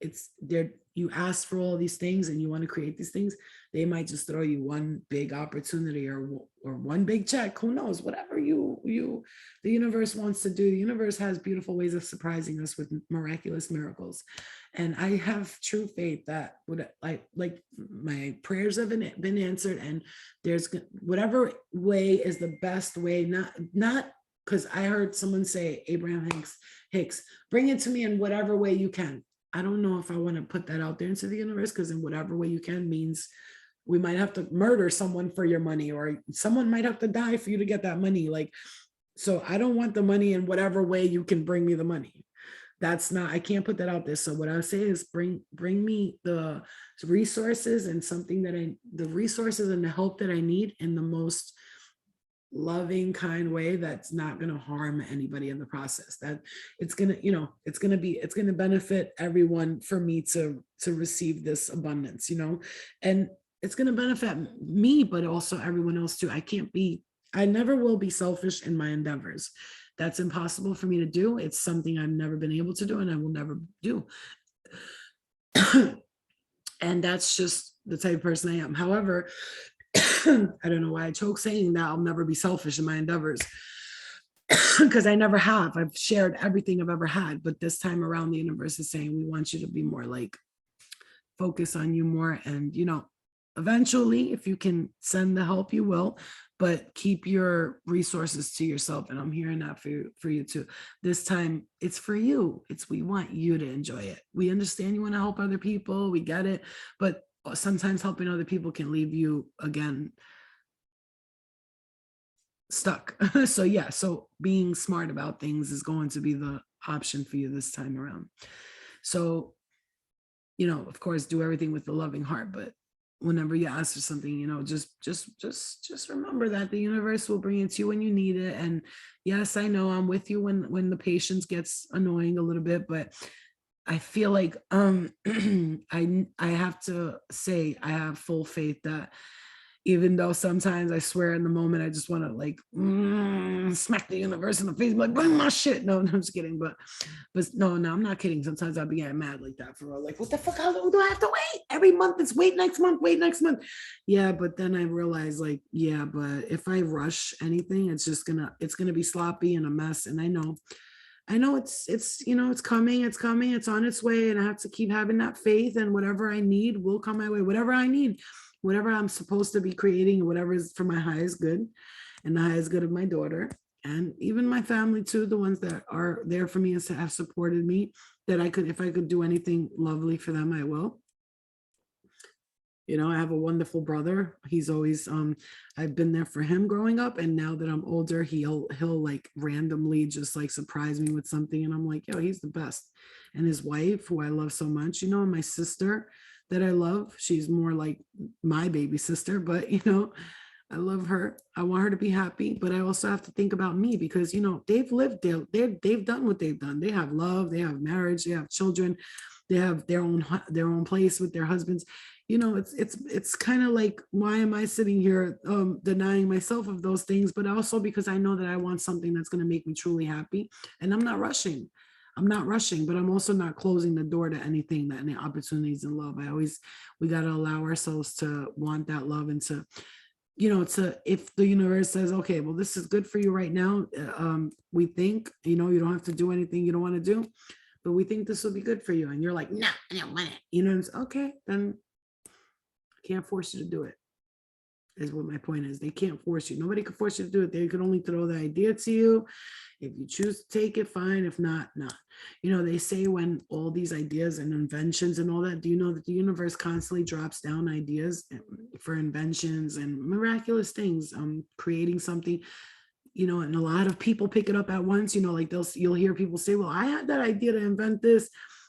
S1: It's there. You ask for all these things and you want to create these things, they might just throw you one big opportunity or one big check. Who knows? Whatever the universe wants to do. The universe has beautiful ways of surprising us with miraculous miracles. And I have true faith that like my prayers have been answered, and there's whatever way is the best way, not because I heard someone say, Abraham Hicks, bring it to me in whatever way you can. I don't know if I want to put that out there into the universe, because in whatever way you can means we might have to murder someone for your money, or someone might have to die for you to get that money. Like,
S2: So I don't want the money in whatever way you can bring me the money. That's not, I can't put that out there. So what I say is bring me the resources and something that the resources and the help that I need in the most loving, kind way that's not going to harm anybody in the process. That it's going to, it's going to benefit everyone for me to receive this abundance, and it's going to benefit me, but also everyone else too. I never will be selfish in my endeavors. That's impossible for me to do. It's something I've never been able to do and I will never do. And that's just the type of person I am. However, I don't know why I choke saying that I'll never be selfish in my endeavors because I never have. I've shared everything I've ever had, but this time around, the universe is saying we want you to be more like focus on you more. And, eventually, if you can send the help, you will, but keep your resources to yourself. And I'm hearing that for you too. This time it's for you. We want you to enjoy it. We understand you want to help other people. We get it. But sometimes helping other people can leave you again stuck. So yeah, so being smart about things is going to be the option for you this time around. So, of course, do everything with a loving heart, but whenever you ask for something, just remember that the universe will bring it to you when you need it. And yes, I know I'm with you when the patience gets annoying a little bit, but I feel like I have to say I have full faith that even though sometimes I swear in the moment I just want to like smack the universe in the face, like bring my shit. No, no, I'm just kidding. But no, I'm not kidding. Sometimes I'll be getting mad like that for real. Like, what the fuck? How long do I have to wait? Every month it's wait next month, wait next month. Yeah, but then I realize like, yeah, but if I rush anything, it's gonna be sloppy and a mess. And I know it's coming, it's on its way, and I have to keep having that faith, and whatever I need will come my way. Whatever I need, whatever I'm supposed to be creating, whatever is for my highest good and the highest good of my daughter, and even my family too, the ones that are there for me and have supported me, that if I could do anything lovely for them, I will. I have a wonderful brother. He's always I've been there for him growing up, and now that I'm older, he'll like randomly just like surprise me with something, and I'm like, yo, he's the best. And his wife, who I love so much, and my sister that I love, she's more like my baby sister, but I love her. I want her to be happy, but I also have to think about me because they've lived they've done what they've done. They have love, they have marriage, they have children, they have their own place with their husbands. It's kind of like, why am I sitting here denying myself of those things? But also because I know that I want something that's going to make me truly happy, and I'm not rushing, but I'm also not closing the door to anything, that any opportunities in love. We got to allow ourselves to want that love, and to if the universe says, okay, well, this is good for you right now, we think, you don't have to do anything you don't want to do, but we think this will be good for you, and you're like, no, I don't want it, it's okay, then I can't force you to do it, is what my point is. They can't force you. Nobody can force you to do it. They can only throw the idea to you. If you choose to take it, fine. If not, not. They say when all these ideas and inventions and all that, do you know that the universe constantly drops down ideas for inventions and miraculous things, creating something, and a lot of people pick it up at once, like you'll hear people say, well, I had that idea to invent this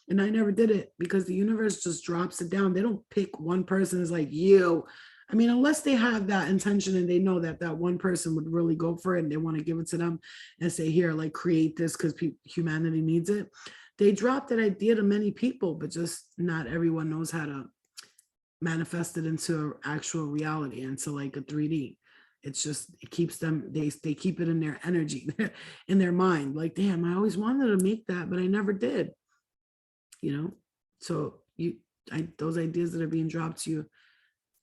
S2: and I never did it, because the universe just drops it down. They don't pick one person as like you. I mean, unless they have that intention and they know that that one person would really go for it and they want to give it to them and say, here, like create this because humanity needs it. They drop that idea to many people, but just not everyone knows how to manifest it into actual reality, into like a 3D. It's just, it keeps them, they keep it in their energy, in their mind. Like, damn, I always wanted to make that, but I never did. So those ideas that are being dropped to you,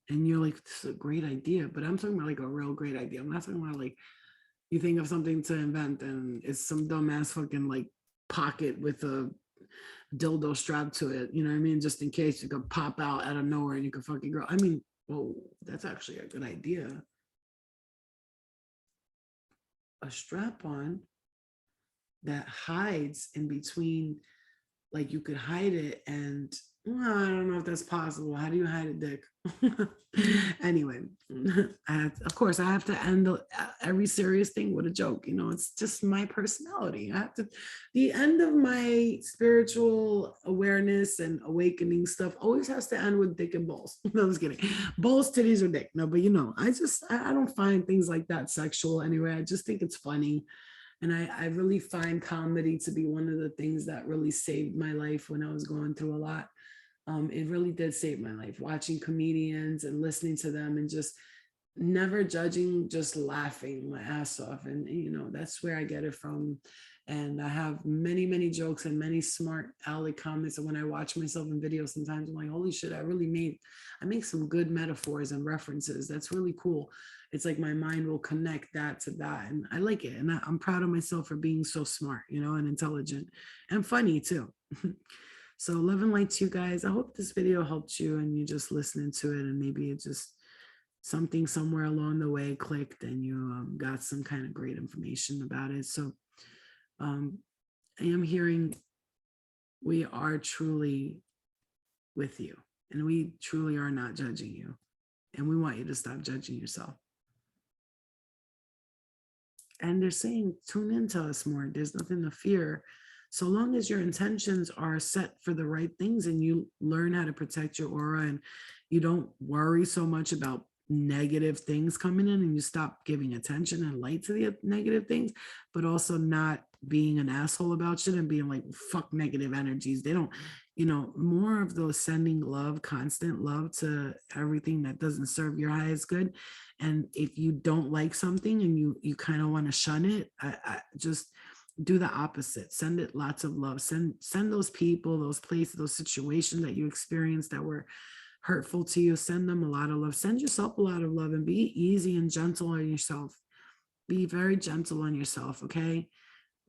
S2: and you're like, this is a great idea, but I'm talking about like a real great idea. I'm not talking about like you think of something to invent and it's some dumbass fucking like pocket with a dildo strapped to it. You know what I mean? Just in case you could pop out of nowhere and you could fucking grow. I mean, well, that's actually a good idea. A strap on that hides in between like you could hide it, and well, I don't know if that's possible. How do you hide a dick? Anyway, of course, I have to end every serious thing with a joke. You know, it's just my personality. I have to. The end of my spiritual awareness and awakening stuff always has to end with dick and balls. No, I'm just kidding. Balls, titties, or dick. No, but you know, I don't find things like that sexual anyway. I just think it's funny. And I really find comedy to be one of the things that really saved my life when I was going through a lot. It really did save my life, watching comedians and listening to them and just never judging, just laughing my ass off. And, you know, that's where I get it from. And I have many, many jokes and many smart aleck comments. And when I watch myself in videos, sometimes I'm like, holy shit, I make some good metaphors and references. That's really cool. It's like my mind will connect that to that. And I like it. And I'm proud of myself for being so smart, you know, and intelligent and funny too. So love and light to you guys. I hope this video helped you and you just listening to it, and maybe it just something somewhere along the way clicked and you got some kind of great information about it. So um, I am hearing we are truly with you, and we truly are not judging you, and we want you to stop judging yourself. And they're saying tune into us more. There's nothing to fear, so long as your intentions are set for the right things and you learn how to protect your aura, and you don't worry so much about negative things coming in, and you stop giving attention and light to the negative things, but also not being an asshole about shit and being like, fuck negative energies. They don't, you know, more of those sending love, constant love to everything that doesn't serve your highest good. And if you don't like something and you kind of want to shun it, I just do the opposite. Send it lots of love. Send those people, those places, those situations that you experienced that were hurtful to you, send them a lot of love. Send yourself a lot of love and be easy and gentle on yourself. Be very gentle on yourself, okay?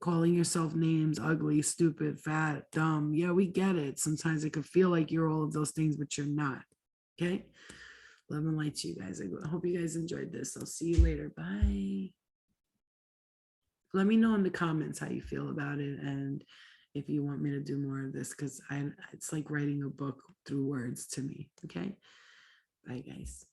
S2: Calling yourself names, ugly, stupid, fat, dumb. Yeah, we get it. Sometimes it could feel like you're all of those things, but you're not. Okay? Love and light to you guys. I hope you guys enjoyed this. I'll see you later. Bye. Let me know in the comments how you feel about it, and if you want me to do more of this, because it's like writing a book through words to me. Okay. Bye, guys.